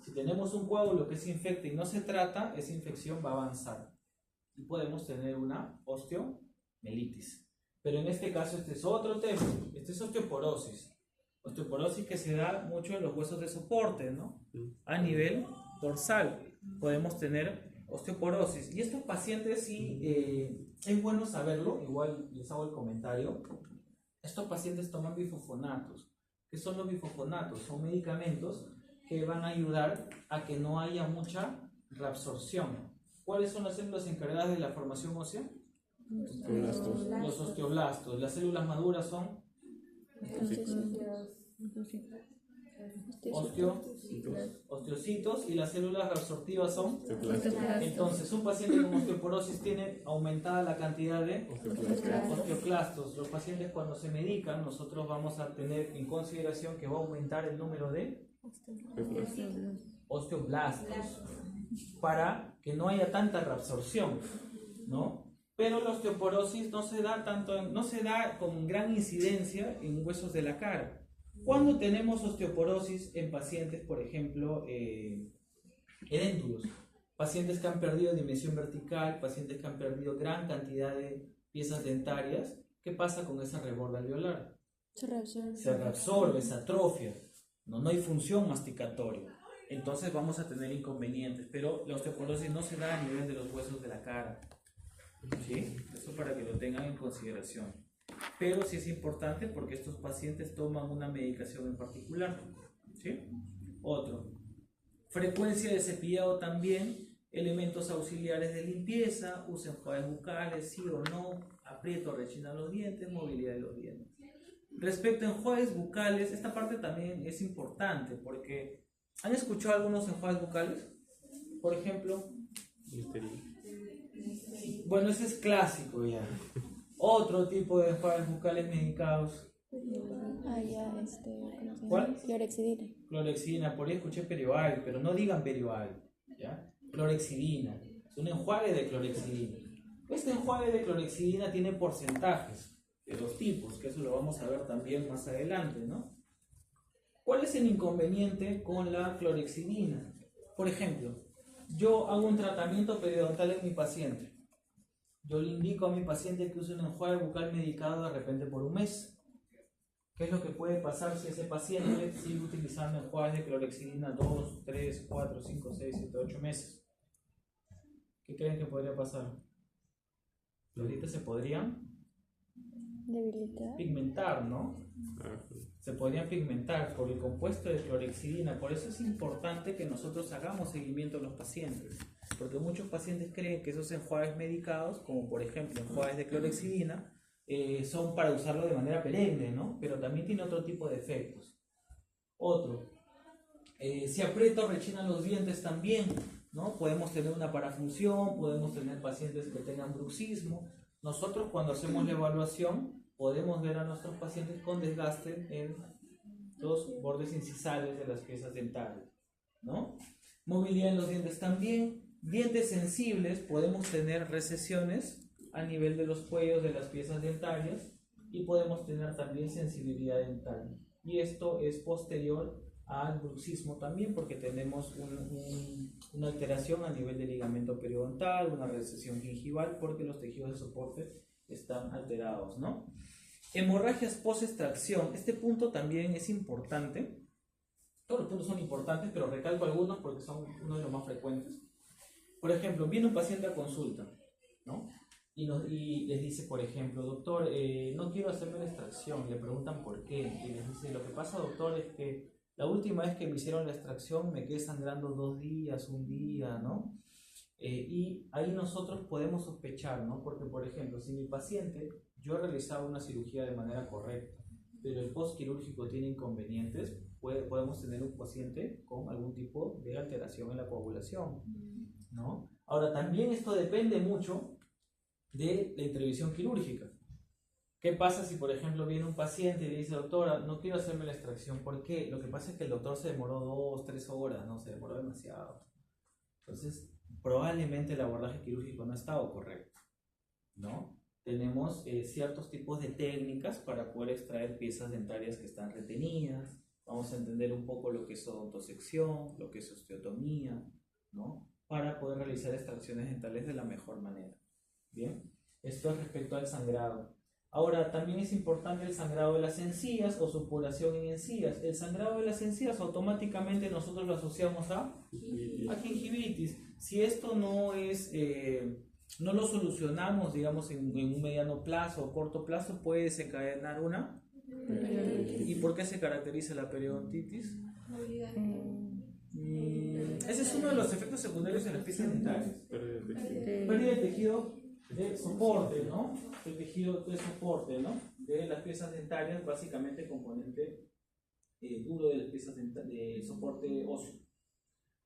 Si tenemos un coágulo que se infecta y no se trata, esa infección va a avanzar y podemos tener una osteomielitis. Pero en este caso este es otro tema, este es osteoporosis. Osteoporosis que se da mucho en los huesos de soporte, ¿no? A nivel dorsal podemos tener osteoporosis. Y estos pacientes sí, es bueno saberlo, igual les hago el comentario. Estos pacientes toman bifosfonatos. ¿Qué son los bifosfonatos? Son medicamentos que van a ayudar a que no haya mucha reabsorción. ¿Cuáles son las células encargadas de la formación ósea? Osteoblastos. Los osteoblastos. Las células maduras son osteocitos y las células reabsortivas son. Entonces, un paciente con osteoporosis tiene aumentada la cantidad de osteoclastos. Los pacientes cuando se medican, nosotros vamos a tener en consideración que va a aumentar el número de osteoblastos para que no haya tanta reabsorción, ¿no? Pero la osteoporosis no se da con gran incidencia en huesos de la cara. Cuando tenemos osteoporosis en pacientes, por ejemplo, edéntulos, pacientes que han perdido dimensión vertical, pacientes que han perdido gran cantidad de piezas dentarias, ¿qué pasa con esa reborda alveolar? Se reabsorbe. Se reabsorbe, se atrofia, no hay función masticatoria. Entonces vamos a tener inconvenientes, pero la osteoporosis no se da a nivel de los huesos de la cara. ¿Sí? Eso para que lo tengan en consideración. Pero sí es importante porque estos pacientes toman una medicación en particular. ¿Sí? Otro. Frecuencia de cepillado también, elementos auxiliares de limpieza, usa enjuagues bucales, sí o no, aprieto, rechina los dientes, movilidad de los dientes. Respecto a enjuagues bucales, esta parte también es importante porque ¿han escuchado algunos enjuagues bucales? Por ejemplo, bueno, ese es clásico ya. Otro tipo de enjuagues bucales medicados. ¿cómo se llama? ¿Cuál? Clorexidina. Clorexidina, por ahí escuché Perioal, pero no digan Perioal, ¿ya? Clorexidina, es un enjuague de clorexidina. Este enjuague de clorexidina tiene porcentajes de dos tipos, que eso lo vamos a ver también más adelante, ¿no? ¿Cuál es el inconveniente con la clorexidina? Por ejemplo, yo hago un tratamiento periodontal en mi paciente. Yo le indico a mi paciente que use un enjuague bucal medicado de repente por un mes. ¿Qué es lo que puede pasar si ese paciente sigue utilizando enjuagues de clorexidina 2, 3, 4, 5, 6, 7, 8 meses? ¿Qué creen que podría pasar? Ahorita se podrían Debilitar. pigmentar, ¿no? Se podrían pigmentar por el compuesto de clorexidina. Por eso es importante que nosotros hagamos seguimiento a los pacientes. Porque muchos pacientes creen que esos enjuagues medicados, como por ejemplo enjuagues de clorexidina, son para usarlo de manera perenne, ¿no? Pero también tiene otro tipo de efectos. Otro, si aprieto rechinan los dientes también, ¿no? Podemos tener una parafunción, podemos tener pacientes que tengan bruxismo. Nosotros cuando hacemos la evaluación podemos ver a nuestros pacientes con desgaste en los bordes incisales de las piezas dentales. ¿no? Movilidad en los dientes también. Dientes sensibles, podemos tener recesiones a nivel de los cuellos de las piezas dentarias y podemos tener también sensibilidad dental. Y esto es posterior al bruxismo también, porque tenemos una alteración a nivel del ligamento periodontal, una recesión gingival, porque los tejidos de soporte están alterados, ¿no? Hemorragias post-extracción. Este punto también es importante. Todos los puntos son importantes, pero recalco algunos porque son uno de los más frecuentes. Por ejemplo, viene un paciente a consulta, ¿no? Y les dice, por ejemplo, doctor, no quiero hacerme la extracción. Le preguntan por qué. Y les dice, lo que pasa, doctor, es que la última vez que me hicieron la extracción me quedé sangrando 2 días, un día, ¿no? Y ahí nosotros podemos sospechar, ¿no? Porque, por ejemplo, si mi paciente, yo he realizado una cirugía de manera correcta, pero el postquirúrgico tiene inconvenientes, podemos tener un paciente con algún tipo de alteración en la coagulación, ¿no? Ahora, también esto depende mucho de la intervención quirúrgica. ¿Qué pasa si, por ejemplo, viene un paciente y le dice, doctora, no quiero hacerme la extracción? ¿Por qué? Lo que pasa es que el doctor se demoró 2, 3 horas, ¿no? Se demoró demasiado. Entonces, probablemente el abordaje quirúrgico no ha estado correcto, ¿no? Tenemos ciertos tipos de técnicas para poder extraer piezas dentarias que están retenidas. Vamos a entender un poco lo que es odontosección, lo que es osteotomía, ¿no? Para poder realizar extracciones dentales de la mejor manera. Bien, esto es respecto al sangrado. Ahora, también es importante el sangrado de las encías o supuración en encías. El sangrado de las encías automáticamente nosotros lo asociamos a gingivitis. Si esto no es, no lo solucionamos, digamos, en un mediano plazo o corto plazo, puede desencadenar una. ¿Y por qué se caracteriza la periodontitis? Ese es uno de los efectos secundarios en las piezas dentarias. Pérdida de tejido de soporte, ¿no? El tejido de soporte, ¿no? De las piezas dentarias, básicamente componente duro de las piezas de soporte óseo.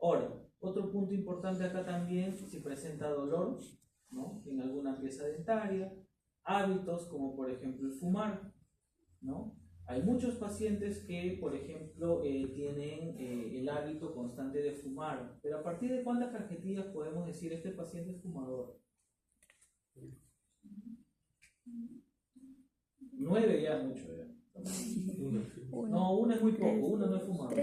Ahora, otro punto importante acá también, si presenta dolor, ¿no? En alguna pieza dentaria, hábitos como por ejemplo el fumar, ¿no? Hay muchos pacientes que, por ejemplo, tienen el hábito constante de fumar, pero ¿a partir de cuántas cajetillas podemos decir este paciente es fumador? 9 ya mucho ya. No, 1 es muy poco, 1 no es fumador.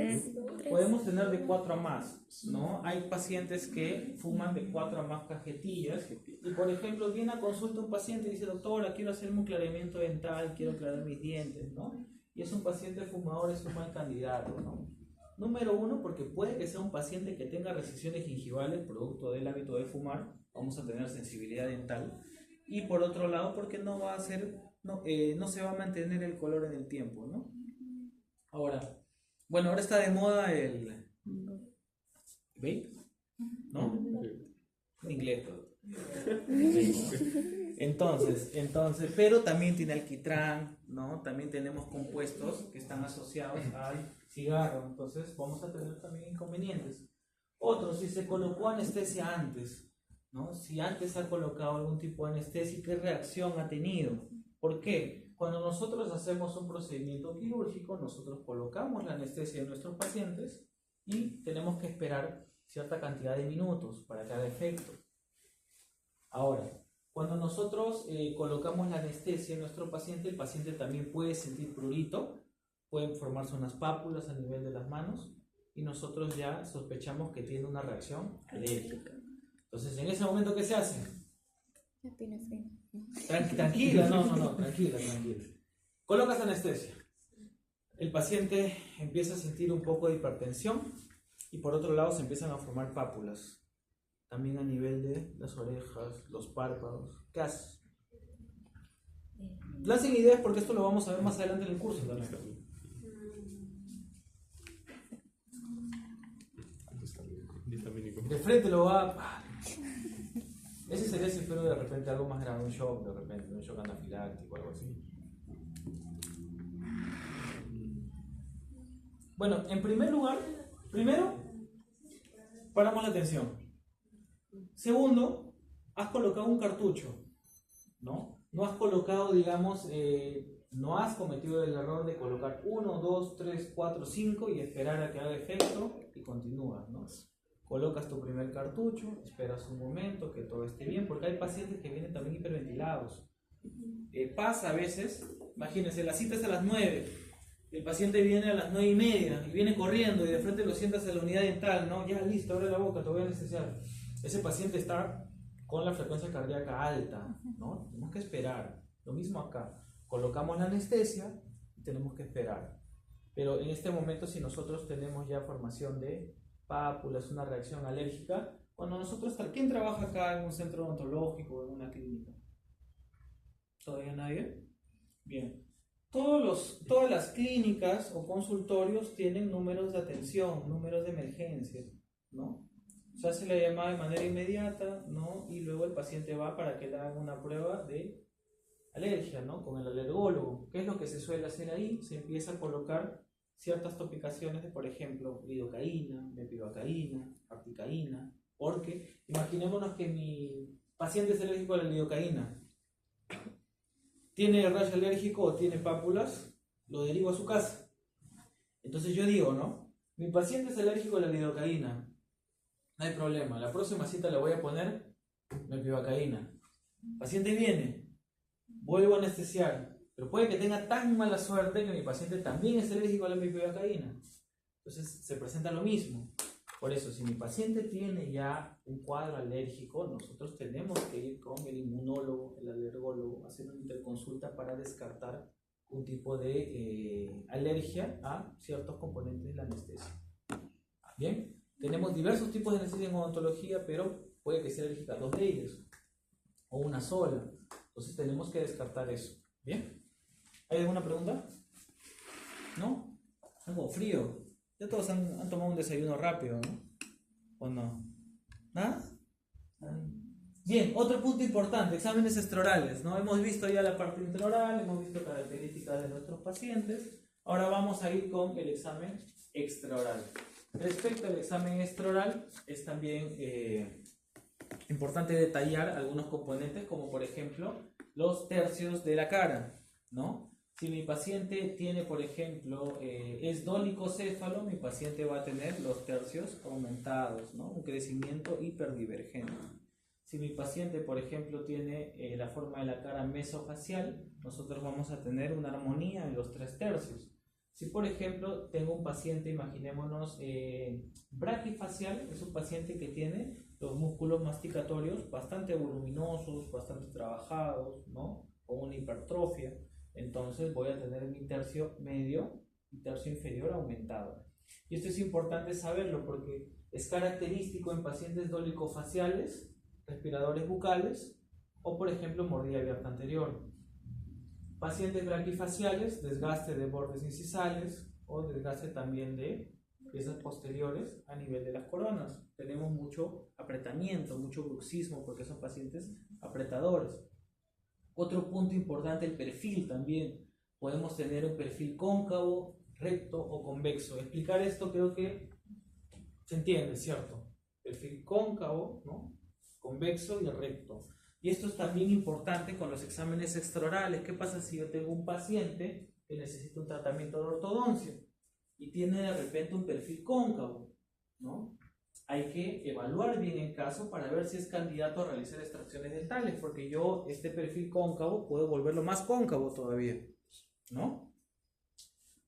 Podemos tener de 4 a más, ¿no? Hay pacientes que fuman de 4 a más cajetillas y, por ejemplo, viene a consulta un paciente y dice, doctora, quiero hacerme un clareamiento dental, quiero aclarar mis dientes, ¿no? Y es un paciente fumador, es un mal candidato, ¿no? Número 1, porque puede que sea un paciente que tenga recesiones gingivales producto del hábito de fumar, vamos a tener sensibilidad dental. Y por otro lado, porque no va a ser, no se va a mantener el color en el tiempo, ¿no? Ahora, bueno, ahora está de moda el vape, ¿no? En inglés todo. Entonces, pero también tiene alquitrán, ¿no? También tenemos compuestos que están asociados al cigarro, entonces vamos a tener también inconvenientes. Otro, si se colocó anestesia antes, ¿no? Si antes ha colocado algún tipo de anestesia, ¿qué reacción ha tenido? ¿Por qué? Cuando nosotros hacemos un procedimiento quirúrgico, nosotros colocamos la anestesia en nuestros pacientes y tenemos que esperar cierta cantidad de minutos para que haga efecto. Ahora, cuando nosotros colocamos la anestesia en nuestro paciente, el paciente también puede sentir prurito, pueden formarse unas pápulas a nivel de las manos y nosotros ya sospechamos que tiene una reacción alérgica. Entonces, en ese momento, ¿qué se hace? Tranquila, tranquila. Colocas anestesia. El paciente empieza a sentir un poco de hipertensión y por otro lado se empiezan a formar pápulas. También a nivel de las orejas, los párpados. ¿Qué haces? Lancen ideas porque esto lo vamos a ver más adelante en el curso también. De frente lo va... Ese sería si fuera de repente algo más grave, un shock, de repente, un shock anafiláctico, algo así. Bueno, en primer lugar, primero, paramos la tensión. Segundo, has colocado un cartucho, ¿no? No has colocado, digamos, no has cometido el error de colocar 1, 2, 3, 4, 5 y esperar a que haga efecto y continúas, ¿no? Colocas tu primer cartucho, esperas un momento que todo esté bien, porque hay pacientes que vienen también hiperventilados. Pasa a veces, imagínense, la cita es a las 9, el paciente viene a las 9:30 y viene corriendo y de frente lo sientas en la unidad dental, ¿no? Ya listo, abre la boca, te voy a anestesiar. Ese paciente está con la frecuencia cardíaca alta, ¿no? Tenemos que esperar. Lo mismo acá, colocamos la anestesia y tenemos que esperar. Pero en este momento, si nosotros tenemos ya formación de pápulas, una reacción alérgica, cuando nosotros, ¿quién trabaja acá en un centro odontológico o en una clínica? ¿Todavía nadie? Bien. Todas las clínicas o consultorios tienen números de atención, números de emergencia, ¿no? Se hace la llamada de manera inmediata, ¿no? Y luego el paciente va para que le hagan una prueba de alergia, ¿no? Con el alergólogo. ¿Qué es lo que se suele hacer ahí? Se empieza a colocar ciertas topicaciones de, por ejemplo, lidocaína, mepivacaína, articaína, porque imaginémonos que mi paciente es alérgico a la lidocaína, tiene rayo alérgico o tiene pápulas, lo derivo a su casa. Entonces yo digo, ¿no? Mi paciente es alérgico a la lidocaína, no hay problema, la próxima cita le voy a poner mepivacaína. Paciente viene, vuelvo a anestesiar, pero puede que tenga tan mala suerte que mi paciente también es alérgico a la mepivacaína. Entonces se presenta lo mismo. Por eso, si mi paciente tiene ya un cuadro alérgico, nosotros tenemos que ir con el inmunólogo, el alergólogo, a hacer una interconsulta para descartar un tipo de alergia a ciertos componentes de la anestesia. Bien, tenemos diversos tipos de anestesia en odontología, pero puede que sea alérgica a 2 de ellos o una sola. Entonces tenemos que descartar eso. Bien, ¿hay alguna pregunta? ¿No? Algo frío. Ya todos han tomado un desayuno rápido, ¿no? ¿O no? ¿Nada? Bien, otro punto importante, exámenes extraorales, ¿no? Hemos visto ya la parte intraoral, hemos visto características de nuestros pacientes. Ahora vamos a ir con el examen extraoral. Respecto al examen extraoral, es también importante detallar algunos componentes, como por ejemplo los tercios de la cara, ¿no? Si mi paciente tiene, por ejemplo, es dolicocéfalo, mi paciente va a tener los tercios aumentados, ¿no? Un crecimiento hiperdivergente. Si mi paciente, por ejemplo, tiene la forma de la cara mesofacial, nosotros vamos a tener una armonía en los 3 tercios. Si, por ejemplo, tengo un paciente, imaginémonos, braquifacial, es un paciente que tiene los músculos masticatorios bastante voluminosos, bastante trabajados, ¿no? Con una hipertrofia. Entonces voy a tener mi tercio medio y tercio inferior aumentado. Y esto es importante saberlo porque es característico en pacientes dolicofaciales, respiradores bucales o, por ejemplo, mordida abierta anterior. Pacientes braquifaciales, desgaste de bordes incisales o desgaste también de piezas posteriores a nivel de las coronas. Tenemos mucho apretamiento, mucho bruxismo porque son pacientes apretadores. Otro punto importante, el perfil también. Podemos tener un perfil cóncavo, recto o convexo. Explicar esto creo que se entiende, ¿cierto? Perfil cóncavo, ¿no? Convexo y recto. Y esto es también importante con los exámenes extraorales. ¿Qué pasa si yo tengo un paciente que necesita un tratamiento de ortodoncia y tiene de repente un perfil cóncavo, ¿no? Hay que evaluar bien el caso para ver si es candidato a realizar extracciones dentales, porque yo este perfil cóncavo puedo volverlo más cóncavo todavía, ¿no?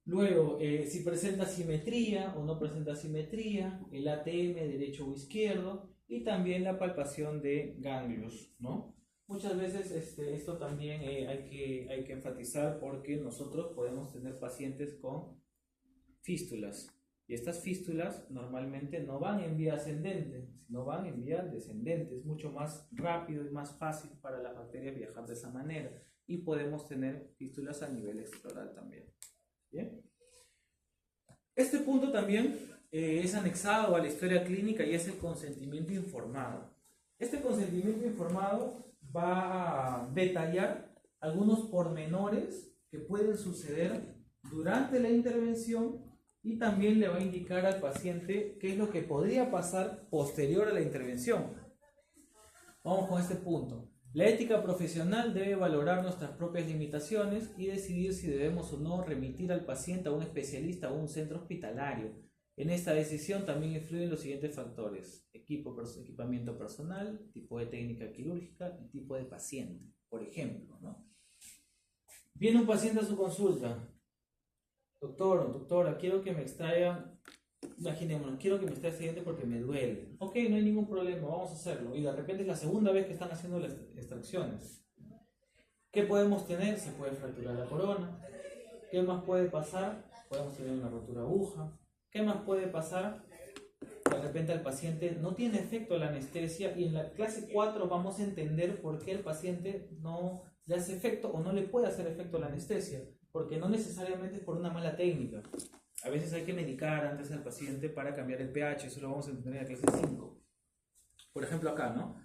Luego, si presenta simetría o no presenta simetría, el ATM derecho o izquierdo y también la palpación de ganglios, ¿no? Muchas veces esto también hay que enfatizar porque nosotros podemos tener pacientes con fístulas. Y estas fístulas normalmente no van en vía ascendente, sino van en vía descendente. Es mucho más rápido y más fácil para las bacterias viajar de esa manera. Y podemos tener fístulas a nivel extraoral también. ¿Bien? Este punto también es anexado a la historia clínica y es el consentimiento informado. Este consentimiento informado va a detallar algunos pormenores que pueden suceder durante la intervención y también le va a indicar al paciente qué es lo que podría pasar posterior a la intervención. Vamos con este punto. La ética profesional debe valorar nuestras propias limitaciones y decidir si debemos o no remitir al paciente a un especialista o un centro hospitalario. En esta decisión también influyen los siguientes factores: equipamiento personal, tipo de técnica quirúrgica y tipo de paciente. Por ejemplo, ¿no? Viene un paciente a su consulta. Doctor, doctora, quiero que me extraigan, imaginémonos, quiero que me extraiga este diente porque me duele. Ok, no hay ningún problema, vamos a hacerlo. Y de repente es la segunda vez que están haciendo las extracciones. ¿Qué podemos tener? Se puede fracturar la corona. ¿Qué más puede pasar? Podemos tener una rotura de aguja. ¿Qué más puede pasar? De repente al paciente no tiene efecto la anestesia, y en la clase 4 vamos a entender por qué el paciente no le hace efecto o no le puede hacer efecto la anestesia, porque no necesariamente es por una mala técnica. A veces hay que medicar antes al paciente para cambiar el pH, eso lo vamos a entender en la clase 5. Por ejemplo acá, ¿no?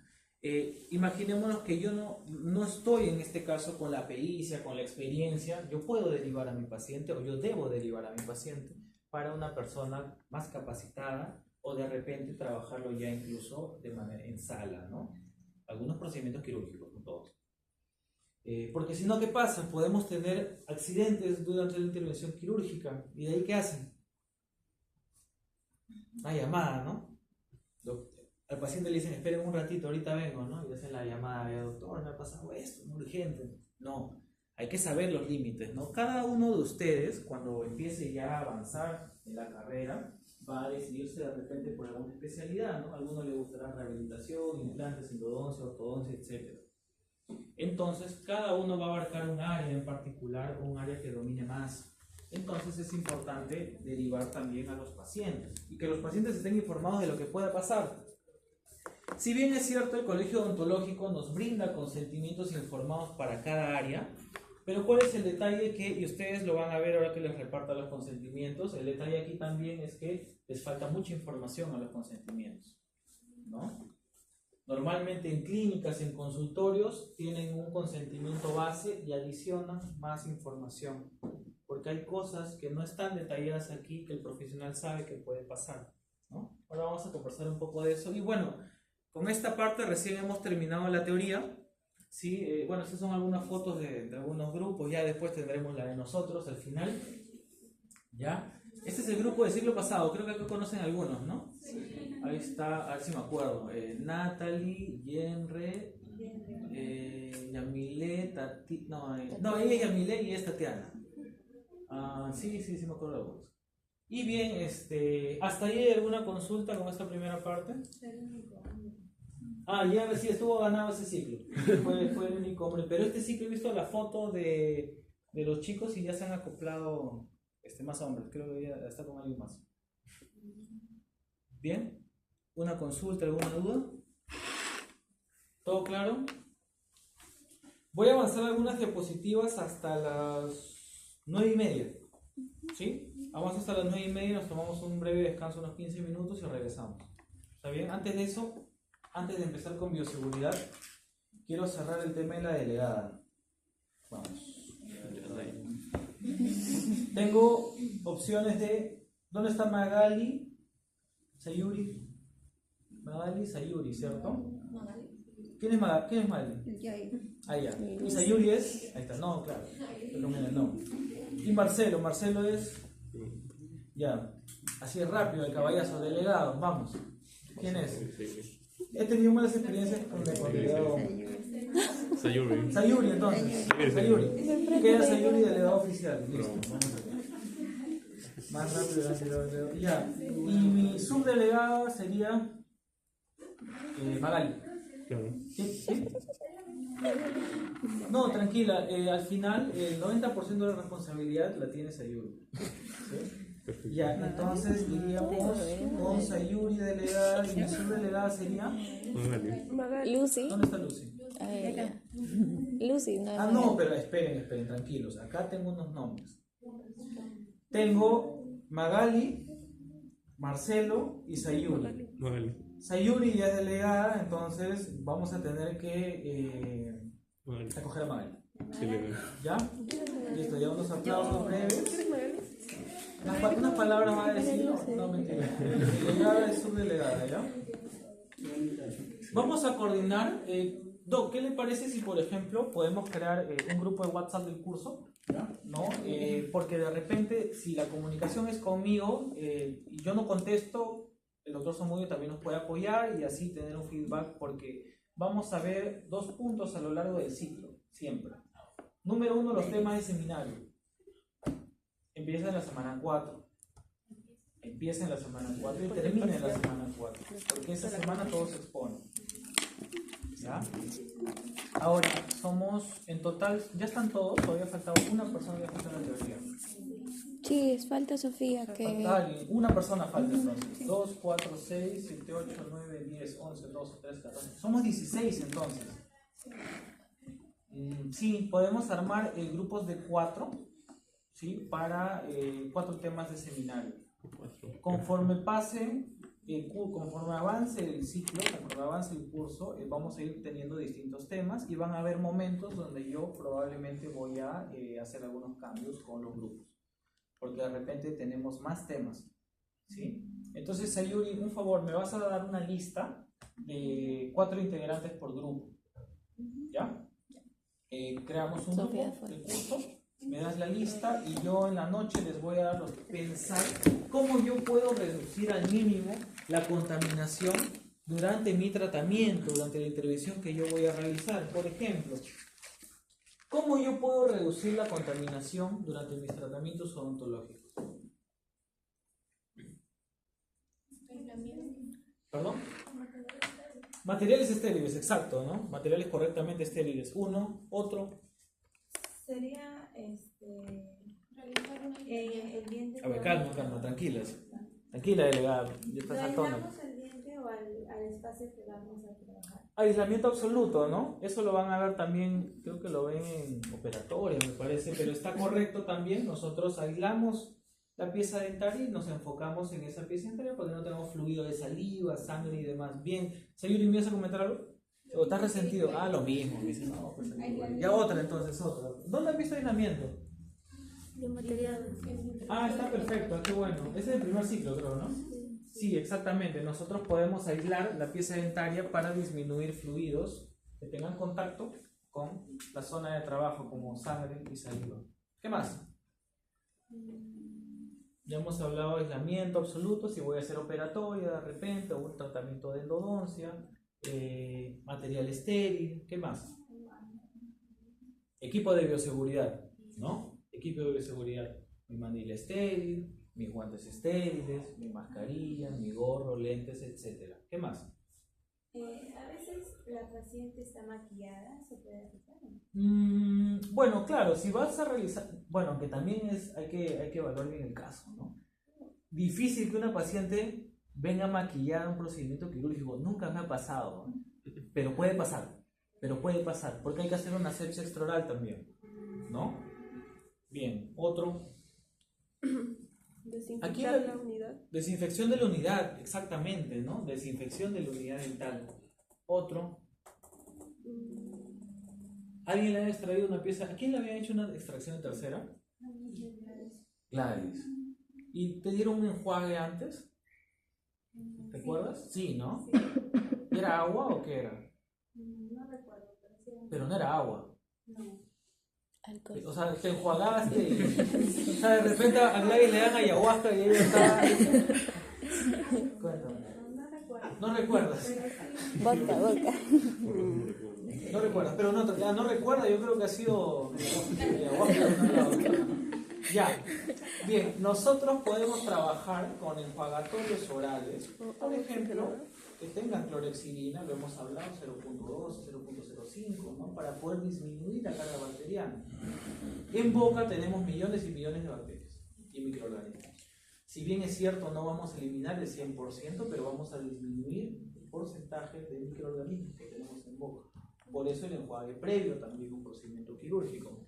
Imaginémonos que yo no estoy en este caso con la pericia, con la experiencia. Yo puedo derivar a mi paciente, o yo debo derivar a mi paciente para una persona más capacitada, o de repente trabajarlo ya incluso de manera en sala, ¿no? Algunos procedimientos quirúrgicos, no todos. Porque si no, ¿qué pasa? Podemos tener accidentes durante la intervención quirúrgica, y de ahí ¿qué hacen? Una llamada, ¿no? Al paciente le dicen, esperen un ratito, ahorita vengo, ¿no? Y hacen la llamada, doctor, me ha pasado esto, muy urgente. No, hay que saber los límites, ¿no? Cada uno de ustedes, cuando empiece ya a avanzar en la carrera, va a decidirse de repente por alguna especialidad, ¿no? A alguno le gustará rehabilitación, implantes, endodoncia, ortodoncia, etc. Entonces, cada uno va a abarcar un área en particular, o un área que domine más. Entonces es importante derivar también a los pacientes, y que los pacientes estén informados de lo que pueda pasar. Si bien es cierto, el colegio odontológico nos brinda consentimientos informados para cada área, pero ¿cuál es el detalle? Y ustedes lo van a ver ahora que les reparta los consentimientos. El detalle aquí también es que les falta mucha información a los consentimientos, ¿no? Normalmente en clínicas, en consultorios, tienen un consentimiento base y adicionan más información, porque hay cosas que no están detalladas aquí que el profesional sabe que puede pasar, ¿no? Ahora vamos a conversar un poco de eso. Y bueno, con esta parte recién hemos terminado la teoría, ¿sí? Bueno, estas son algunas fotos de algunos grupos, ya después tendremos la de nosotros al final, ¿ya? Este es el grupo del siglo pasado, creo que acá conocen algunos, ¿no? Sí. Ahí está, a ver si me acuerdo, Natalie, Yenre, Yamile, Tati, no, ella es Yamile y es Tatiana. Sí, me acuerdo de vos. Y bien, ¿hasta ahí hay alguna consulta con esta primera parte? Ya sí estuvo ganado ese ciclo. Fue el único hombre. Pero este ciclo he visto la foto de los chicos y ya se han acoplado más hombres. Creo que ya está con alguien más. ¿Bien? ¿Una consulta, alguna duda? ¿Todo claro? Voy a avanzar algunas diapositivas hasta las 9:30. ¿Sí? Vamos hasta las 9:30, nos tomamos un breve descanso, unos 15 minutos y regresamos. ¿Está bien? Antes de eso, antes de empezar con bioseguridad, quiero cerrar el tema de la delegada. Vamos. Tengo opciones de... ¿Dónde está Magali? Sayuri. Magali, Sayuri, ¿cierto? ¿Quién es Magali? Ya. ¿Y Sayuri es? Ahí está, no, claro. No. Y Marcelo es... Ya. Así es rápido, el caballazo, delegado, vamos. ¿Quién es? He tenido malas experiencias con el delegado. Sayuri, entonces. Sayuri. Queda Sayuri, delegado oficial. Listo. Más rápido, ya. Y mi subdelegada sería Magali. ¿Sí? No, tranquila. Al final, el 90% de la responsabilidad la tiene Sayuri. ¿Sí? Ya, entonces iríamos con Sayuri delegada, y mi subdelegada sería Lucy. ¿Dónde está Lucy? Lucy, no. No, pero esperen, tranquilos. Acá tengo unos nombres. Tengo Magali, Marcelo y Sayuri. Sayuri ya es delegada, entonces vamos a tener que acoger a Magali. ¿Ya? Listo, ya unos aplausos breves. Unas palabras más a decir, no, mentira. Delegada y subdelegada, ¿ya? Vamos a coordinar, Doc, ¿qué le parece si, por ejemplo, podemos crear un grupo de WhatsApp del curso? ¿No? Porque de repente, si la comunicación es conmigo y yo no contesto, el doctor Zamudio también nos puede apoyar y así tener un feedback, porque vamos a ver 2 puntos a lo largo del ciclo, siempre. Número 1, los temas de seminario. Empieza en la semana 4. Empieza en la semana 4 y termina en la semana 4. Porque esa semana todo se expone. ¿Ya? Ahora, somos en total, ya están todos, todavía falta una persona que falta en la teoría. Sí, falta Sofía, que... Falta alguien, una persona falta entonces. 2, 4, 6, 7, 8, 9, 10, 11, 12, 13, 14. Somos 16 entonces. Sí, podemos armar grupos de 4, ¿sí? Para 4 temas de seminario. Conforme pase, conforme avance el ciclo, conforme avance el curso, vamos a ir teniendo distintos temas y van a haber momentos donde yo probablemente voy a hacer algunos cambios con los grupos, porque de repente tenemos más temas, ¿sí? Entonces, Sayuri, un favor, me vas a dar una lista de 4 integrantes por grupo, ¿ya? Creamos un grupo del curso, me das la lista y yo en la noche les voy a dar pensar cómo yo puedo reducir al mínimo la contaminación durante mi tratamiento, durante la intervención que yo voy a realizar. Por ejemplo, ¿cómo yo puedo reducir la contaminación durante mis tratamientos odontológicos? ¿Perdón? Materiales estériles, exacto, ¿no? Materiales correctamente estériles. Uno, otro. Sería el diente. A ver, calma, tranquilas. Tranquila, delegada. Ya está ¿Lo saltona. aislamos el diente o al espacio que vamos a trabajar? Aislamiento absoluto, ¿no? Eso lo van a ver también, creo que lo ven en operatorio, me parece, pero está correcto también. Nosotros aislamos la pieza dentaria y nos enfocamos en esa pieza dentaria porque no tenemos fluido de saliva, sangre y demás. Bien, Sayuri, ¿me vas a comentar algo? ¿O estás resentido? Ah, lo mismo. Me dice, no, pues ya otra entonces, otra. ¿Dónde has visto aislamiento? De material. Ah, está perfecto, qué bueno. Ese es el primer ciclo, creo, ¿no? Sí, exactamente. Nosotros podemos aislar la pieza dentaria para disminuir fluidos que tengan contacto con la zona de trabajo, como sangre y saliva. ¿Qué más? Ya hemos hablado de aislamiento absoluto, si voy a hacer operatoria de repente, o un tratamiento de endodoncia, material estéril, ¿qué más? Equipo de bioseguridad, ¿no? Equipo de bioseguridad, mi mandil estéril, mis guantes estériles, mi mascarilla, mi gorro, lentes, etc. ¿Qué más? A veces la paciente está maquillada, ¿se puede aplicar? Bueno, claro, si vas a realizar, bueno, que también hay que evaluar bien el caso, ¿no? Difícil que una paciente venga maquillada a un procedimiento quirúrgico, nunca me ha pasado, ¿no? pero puede pasar, porque hay que hacer una asepsia extraoral también, ¿no? Bien, otro. Aquí la unidad. Desinfección de la unidad, exactamente, ¿no? Desinfección de la unidad dental. Otro. ¿Alguien le ha extraído una pieza? ¿A quién le había hecho una extracción de tercera? Gladys. ¿Y te dieron un enjuague antes? ¿Te acuerdas? Sí, ¿no? ¿Era agua o qué era? No recuerdo, pero no era agua. No. Alcohol. O sea, te enjuagaste y... O sea, de repente a Gladys le dan ayahuasca y ella está... Cuéntame. No recuerdo. ¿No recuerdas? Vodka. No recuerdas, pero no recuerda, yo creo que ha sido ya. Bien, nosotros podemos trabajar con enjuagatorios orales, por ejemplo, que tengan clorexidina, lo hemos hablado, 0.2, 0.05, ¿no? Para poder disminuir la carga bacteriana. En boca tenemos millones y millones de bacterias y microorganismos. Si bien es cierto, no vamos a eliminar el 100%, pero vamos a disminuir el porcentaje de microorganismos que tenemos en boca. Por eso el enjuague previo también un procedimiento quirúrgico.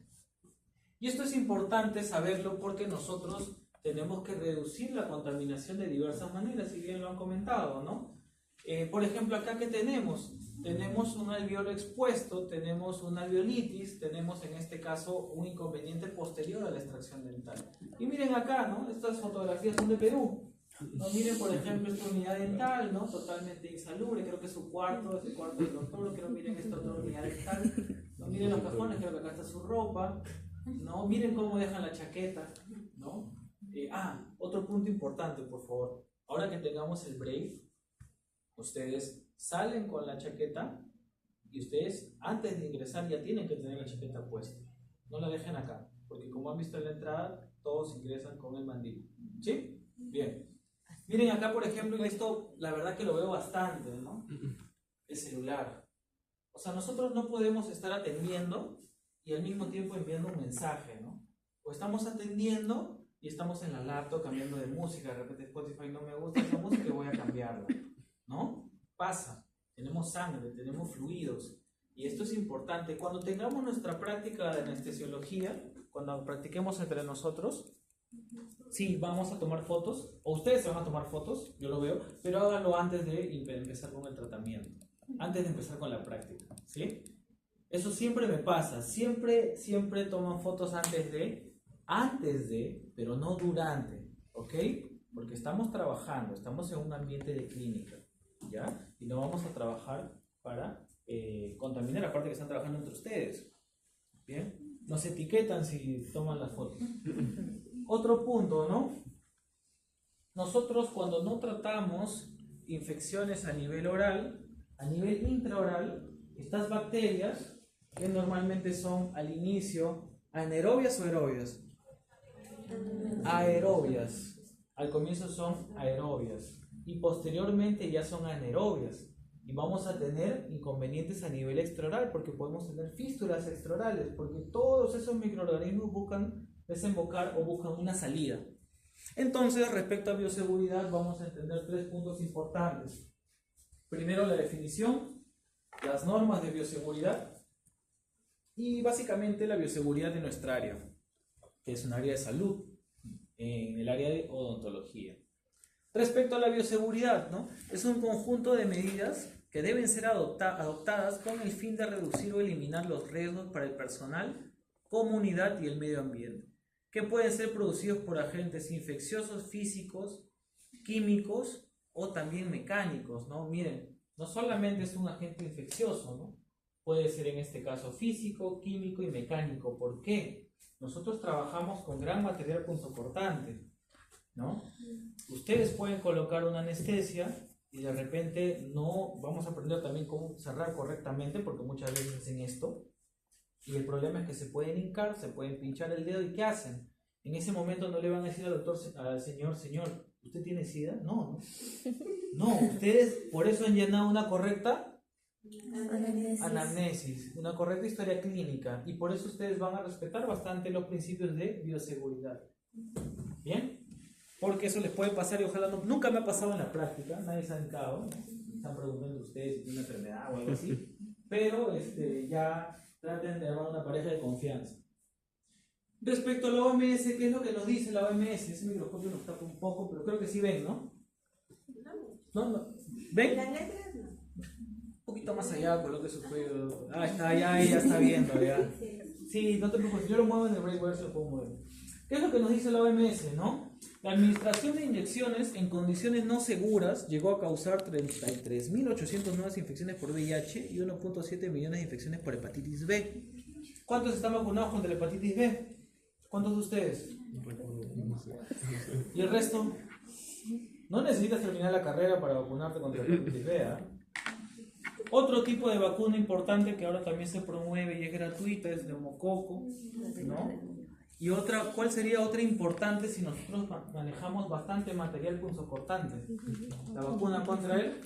Y esto es importante saberlo porque nosotros tenemos que reducir la contaminación de diversas maneras, si bien lo han comentado, ¿no? Por ejemplo, acá que tenemos un alveolo expuesto, tenemos una alveolitis, tenemos en este caso un inconveniente posterior a la extracción dental. Y miren acá, ¿no? Estas fotografías son de Perú, No, miren, por ejemplo, esta unidad dental, ¿no? Totalmente insalubre, creo que es su cuarto, es el cuarto del doctor, creo, miren esta otra unidad dental. No, miren los cajones, creo que acá está su ropa, ¿no? Miren cómo dejan la chaqueta, ¿no? Otro punto importante, por favor. Ahora que tengamos el break, ustedes salen con la chaqueta y ustedes, antes de ingresar, ya tienen que tener la chaqueta puesta. No la dejen acá, porque como han visto en la entrada, todos ingresan con el mandil. ¿Sí? Bien. Miren acá, por ejemplo, y esto la verdad que lo veo bastante, ¿no? El celular. O sea, nosotros no podemos estar atendiendo y al mismo tiempo enviando un mensaje, ¿no? O estamos atendiendo y estamos en la laptop cambiando de música. De repente Spotify no me gusta esa música y voy a cambiarla, ¿no? Pasa. Tenemos sangre, tenemos fluidos. Y esto es importante. Cuando tengamos nuestra práctica de anestesiología, cuando practiquemos entre nosotros, sí, vamos a tomar fotos, o ustedes se van a tomar fotos, yo lo veo, pero háganlo antes de empezar con el tratamiento, antes de empezar con la práctica, ¿sí? Eso siempre me pasa, siempre toman fotos antes de, pero no durante, ¿ok? Porque estamos trabajando, estamos en un ambiente de clínica, ¿ya? Y no vamos a trabajar para contaminar, aparte que están trabajando entre ustedes, ¿bien? Nos etiquetan si toman las fotos. Otro punto, ¿no? Nosotros cuando no tratamos infecciones a nivel oral, a nivel intraoral, estas bacterias, que normalmente son al inicio anaerobias o aerobias, aerobias, al comienzo son aerobias y posteriormente ya son anaerobias y vamos a tener inconvenientes a nivel extraoral porque podemos tener fístulas extraorales porque todos esos microorganismos buscan desembocar o buscan una salida. Entonces, respecto a bioseguridad, vamos a entender 3 puntos importantes. Primero, la definición, las normas de bioseguridad y básicamente la bioseguridad de nuestra área, que es un área de salud, en el área de odontología. Respecto a la bioseguridad, ¿no? Es un conjunto de medidas que deben ser adoptadas con el fin de reducir o eliminar los riesgos para el personal, comunidad y el medio ambiente, que pueden ser producidos por agentes infecciosos físicos, químicos o también mecánicos, ¿no? Miren, no solamente es un agente infeccioso, ¿no? Puede ser en este caso físico, químico y mecánico. ¿Por qué? Nosotros trabajamos con gran material punzocortante, ¿no? Ustedes pueden colocar una anestesia y de repente no vamos a aprender también cómo cerrar correctamente porque muchas veces hacen esto y el problema es que se pueden hincar, se pueden pinchar el dedo y ¿qué hacen? En ese momento no le van a decir al doctor, al señor, ¿usted tiene SIDA? No, ustedes por eso han llenado una correcta anamnesis, una correcta historia clínica y por eso ustedes van a respetar bastante los principios de bioseguridad. ¿Bien? Porque eso les puede pasar y ojalá nunca me ha pasado en la práctica, nadie se ha hincado, están preguntando ustedes si tiene una enfermedad o algo así, pero ya traten de armar una pareja de confianza. Respecto a la OMS, ¿qué es lo que nos dice la OMS? Ese microscopio nos tapa un poco, pero creo que sí ven, ¿no? No. ¿Ven? Las letras no. Un poquito más allá, coloque su cuello. Ya está viendo, ya. Sí, no te preocupes, yo lo muevo en el break, a ver si lo puedo mover. ¿Qué es lo que nos dice la OMS, no? La administración de inyecciones en condiciones no seguras llegó a causar 33.800 nuevas infecciones por VIH y 1.7 millones de infecciones por hepatitis B. ¿Cuántos están vacunados contra la hepatitis B? ¿Cuántos de ustedes? ¿Y el resto? No necesitas terminar la carrera para vacunarte contra la hepatitis B, ¿eh? Otro tipo de vacuna importante que ahora también se promueve y es gratuita es neumococo, ¿no? Y ¿cuál sería otra importante si nosotros manejamos bastante material punzocortante? La vacuna contra el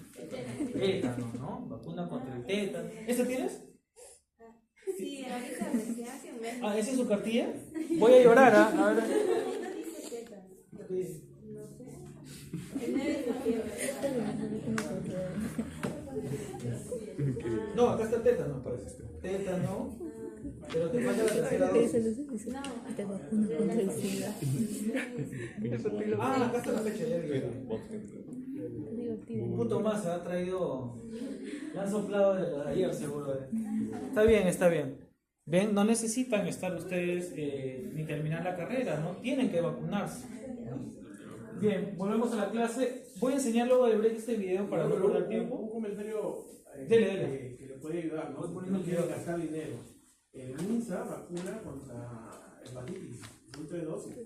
tétano, ¿no? Vacuna contra el tétano. ¿Esa tienes? Sí, ahorita recién hace un mes. ¿Esa es su cartilla? Voy a llorar, ¿ah? A ver. No dice tétano. Sí. No sé. El 9 de septiembre. No, acá está tétano, parece. Tétano. Pero te falta la tercera dosis. No. Te vacunas contra el SIDA. Acá está la fecha, ya vi. Un punto más se ha traído. Le han soplado de ayer, seguro. Está bien. Ven, no necesitan estar ustedes ni terminar la carrera, ¿no? Tienen que vacunarse. Bien, volvemos a la clase. Voy a enseñar luego del break este video para no perder tiempo. Un comentario Dele. que le puede ayudar, ¿no? Voy Porque poniendo no el quiere video. gastar dinero. El MINSA vacuna contra hepatitis, punto de dosis.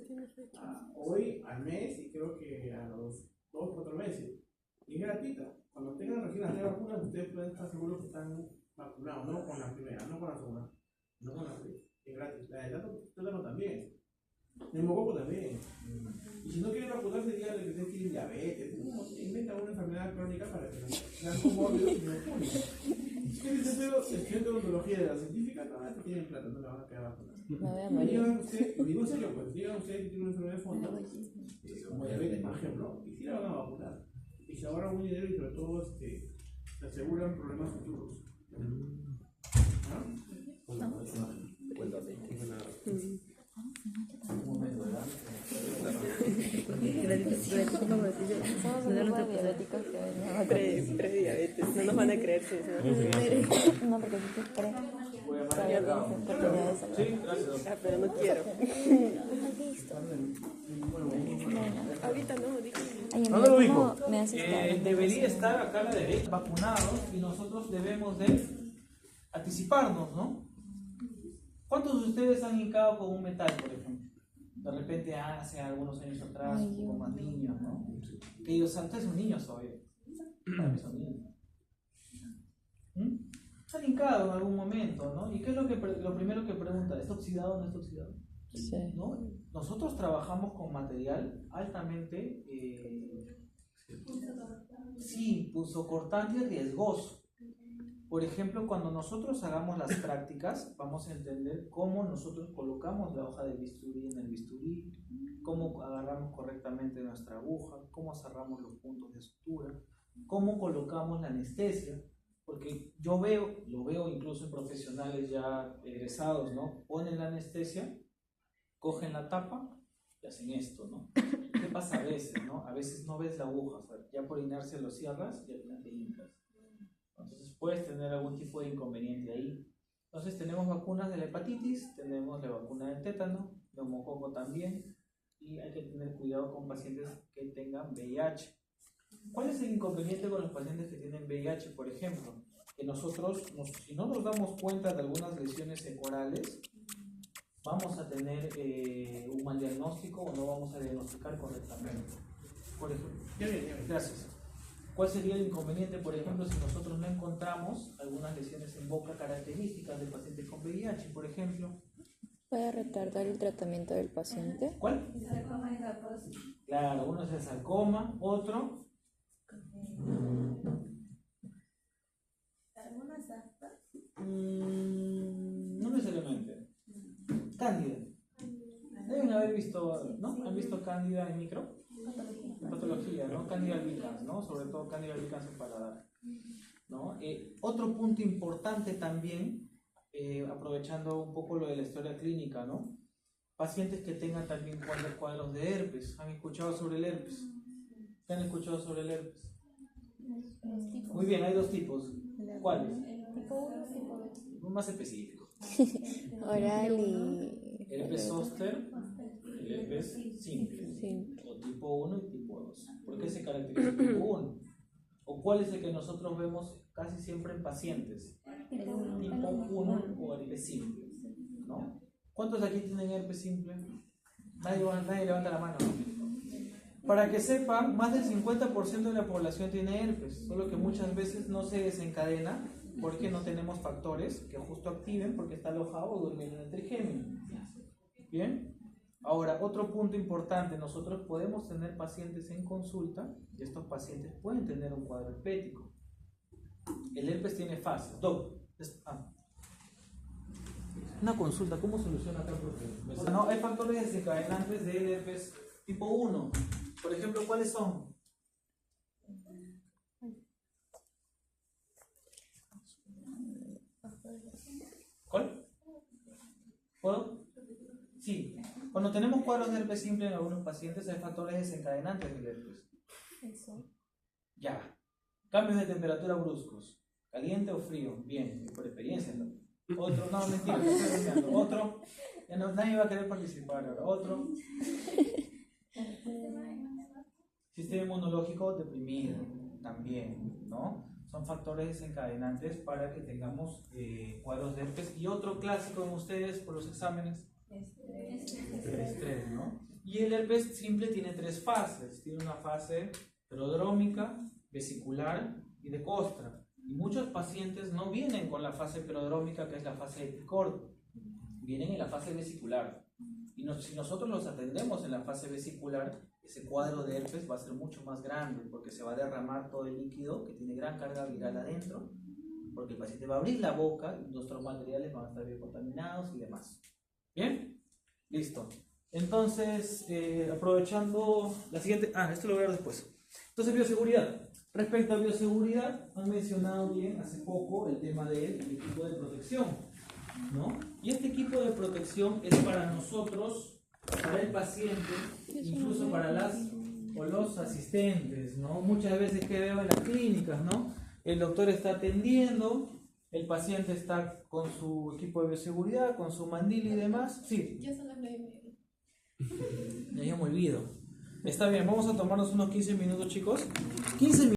Hoy al mes y creo que a los 2 o 4 meses. Y es gratuita. Cuando tengan recién las 3 vacunas, ustedes pueden estar seguros que están vacunados, no con la primera, no con la segunda, no con la primera. Es gratis. La de tétano también. Neumococo también. Y si no quieren vacunarse, díganle que ustedes tienen diabetes. Inventa una enfermedad crónica para que sean comórbidos y no vacunen. Si quieren estudiar de odontología de la científica, no, que tienen plata, no la van a quedar vacunadas. Me voy a Y morir. digan ustedes, y digo en serio, pues digan ustedes que tienen una enfermedad de fondo, como diabetes, por ejemplo, y si la van a vacunar. Y se ahorran un dinero y sobre todo se aseguran problemas futuros. ¿Ah? Somos un grupo de diabéticos que venimos a Prediabetes, no nos van a creer si No, porque si se cree, Voy a todavía llamar tienes oportunidad de salvar. Sí, gracias. pero no quiero. Listo. Ahorita no, dije. Ay, No lo amigo, ubico. ¿cómo me haces caer? Debería estar acá a la derecha, vacunados, y nosotros debemos de anticiparnos, ¿no? ¿Cuántos de ustedes han hincado con un metal, por ejemplo? De repente hace algunos años atrás, un poco más niños, ¿no? Que ellos antes son niños todavía. Para mí son niños. Han hincado en algún momento, ¿no? ¿Y qué es lo primero que pregunta? ¿Está oxidado o no está oxidado? Sí. ¿No? Nosotros trabajamos con material altamente punzocortante y riesgoso. Por ejemplo, cuando nosotros hagamos las prácticas, vamos a entender cómo nosotros colocamos la hoja de bisturí en el bisturí, cómo agarramos correctamente nuestra aguja, cómo cerramos los puntos de sutura, cómo colocamos la anestesia, porque lo veo incluso en profesionales ya egresados, ¿no? Ponen la anestesia, cogen la tapa y hacen esto, ¿no? ¿Qué pasa a veces, no? A veces no ves la aguja, o sea, ya por inercia lo cierras y al final te hincas. Entonces puedes tener algún tipo de inconveniente ahí. Entonces tenemos vacunas de la hepatitis, tenemos la vacuna del tétano, neumococo también, y hay que tener cuidado con pacientes que tengan VIH. ¿Cuál es el inconveniente con los pacientes que tienen VIH, por ejemplo? Que nosotros, si no nos damos cuenta de algunas lesiones corales, vamos a tener un mal diagnóstico o no vamos a diagnosticar correctamente. Por ejemplo, gracias. ¿Cuál sería el inconveniente, por ejemplo, si nosotros no encontramos algunas lesiones en boca características del paciente con VIH, por ejemplo? ¿Puede retardar el tratamiento del paciente? ¿Cuál? Claro, uno es el sarcoma, otro. ¿Algunas aftas? No necesariamente. Cándida. Deben haber visto, ¿no? ¿Han visto cándida en micro? Patología, ¿no? Cándida albicans, ¿no? Sobre todo cándida albicans en paladar, ¿no? Otro punto importante también, aprovechando un poco lo de la historia clínica, ¿no? Pacientes que tengan también cuadros de herpes. ¿Han escuchado sobre el herpes? ¿Qué han escuchado sobre el herpes? Muy bien, hay dos tipos. ¿Cuáles? Más específico. Oral y... Herpes zóster, el herpes simple. Sí. O tipo 1 y tipo 2. ¿Por qué se caracteriza el tipo 1? ¿O cuál es el que nosotros vemos casi siempre en pacientes? Tipo 1 o herpes simple, ¿no? ¿Cuántos aquí tienen herpes simple? Nadie levanta la mano. Para que sepan, más del 50% de la población tiene herpes, solo que muchas veces no se desencadena porque no tenemos factores que justo activen porque está alojado o durmiendo en el trigémino. ¿Bien? Ahora, otro punto importante, nosotros podemos tener pacientes en consulta y estos pacientes pueden tener un cuadro herpético. El herpes tiene fases. Una consulta, ¿cómo soluciona acá el problema? No, hay factores desencadenantes del herpes tipo 1. Por ejemplo, ¿cuáles son? ¿Cuál? ¿Puedo? Sí. Cuando tenemos cuadros de herpes simple en algunos pacientes hay factores desencadenantes del herpes. Ya. Cambios de temperatura bruscos. Caliente o frío. Bien, por experiencia, ¿no? Otro, no, mentira, no estoy bromeando. Otro, ya no, nadie va a querer participar ahora. Otro. Sistema inmunológico deprimido también, ¿no? Son factores desencadenantes para que tengamos cuadros de herpes. Y otro clásico en ustedes por los exámenes, el estrés, ¿no? Y el herpes simple tiene 3 fases. Tiene una fase prodrómica, vesicular y de costra. Y muchos pacientes no vienen con la fase prodrómica, que es la fase de Picort, vienen en la fase vesicular. Y si nosotros los atendemos en la fase vesicular, ese cuadro de herpes va a ser mucho más grande, porque se va a derramar todo el líquido que tiene gran carga viral adentro, porque el paciente va a abrir la boca y nuestros materiales van a estar bien contaminados y demás. ¿Bien? Listo. Entonces, aprovechando la siguiente... esto lo voy a ver después. Entonces, bioseguridad. Respecto a bioseguridad, han mencionado bien hace poco el tema del equipo de protección, ¿no? Y este equipo de protección es para nosotros, para el paciente, incluso para las o los asistentes, ¿no? Muchas veces que veo en las clínicas, ¿no? El doctor está atendiendo, el paciente está con su equipo de bioseguridad, con su mandil y demás. Sí. Ya son las 9:30. Ya me olvido. Está bien, vamos a tomarnos unos 15 minutos, chicos. 15 minutos.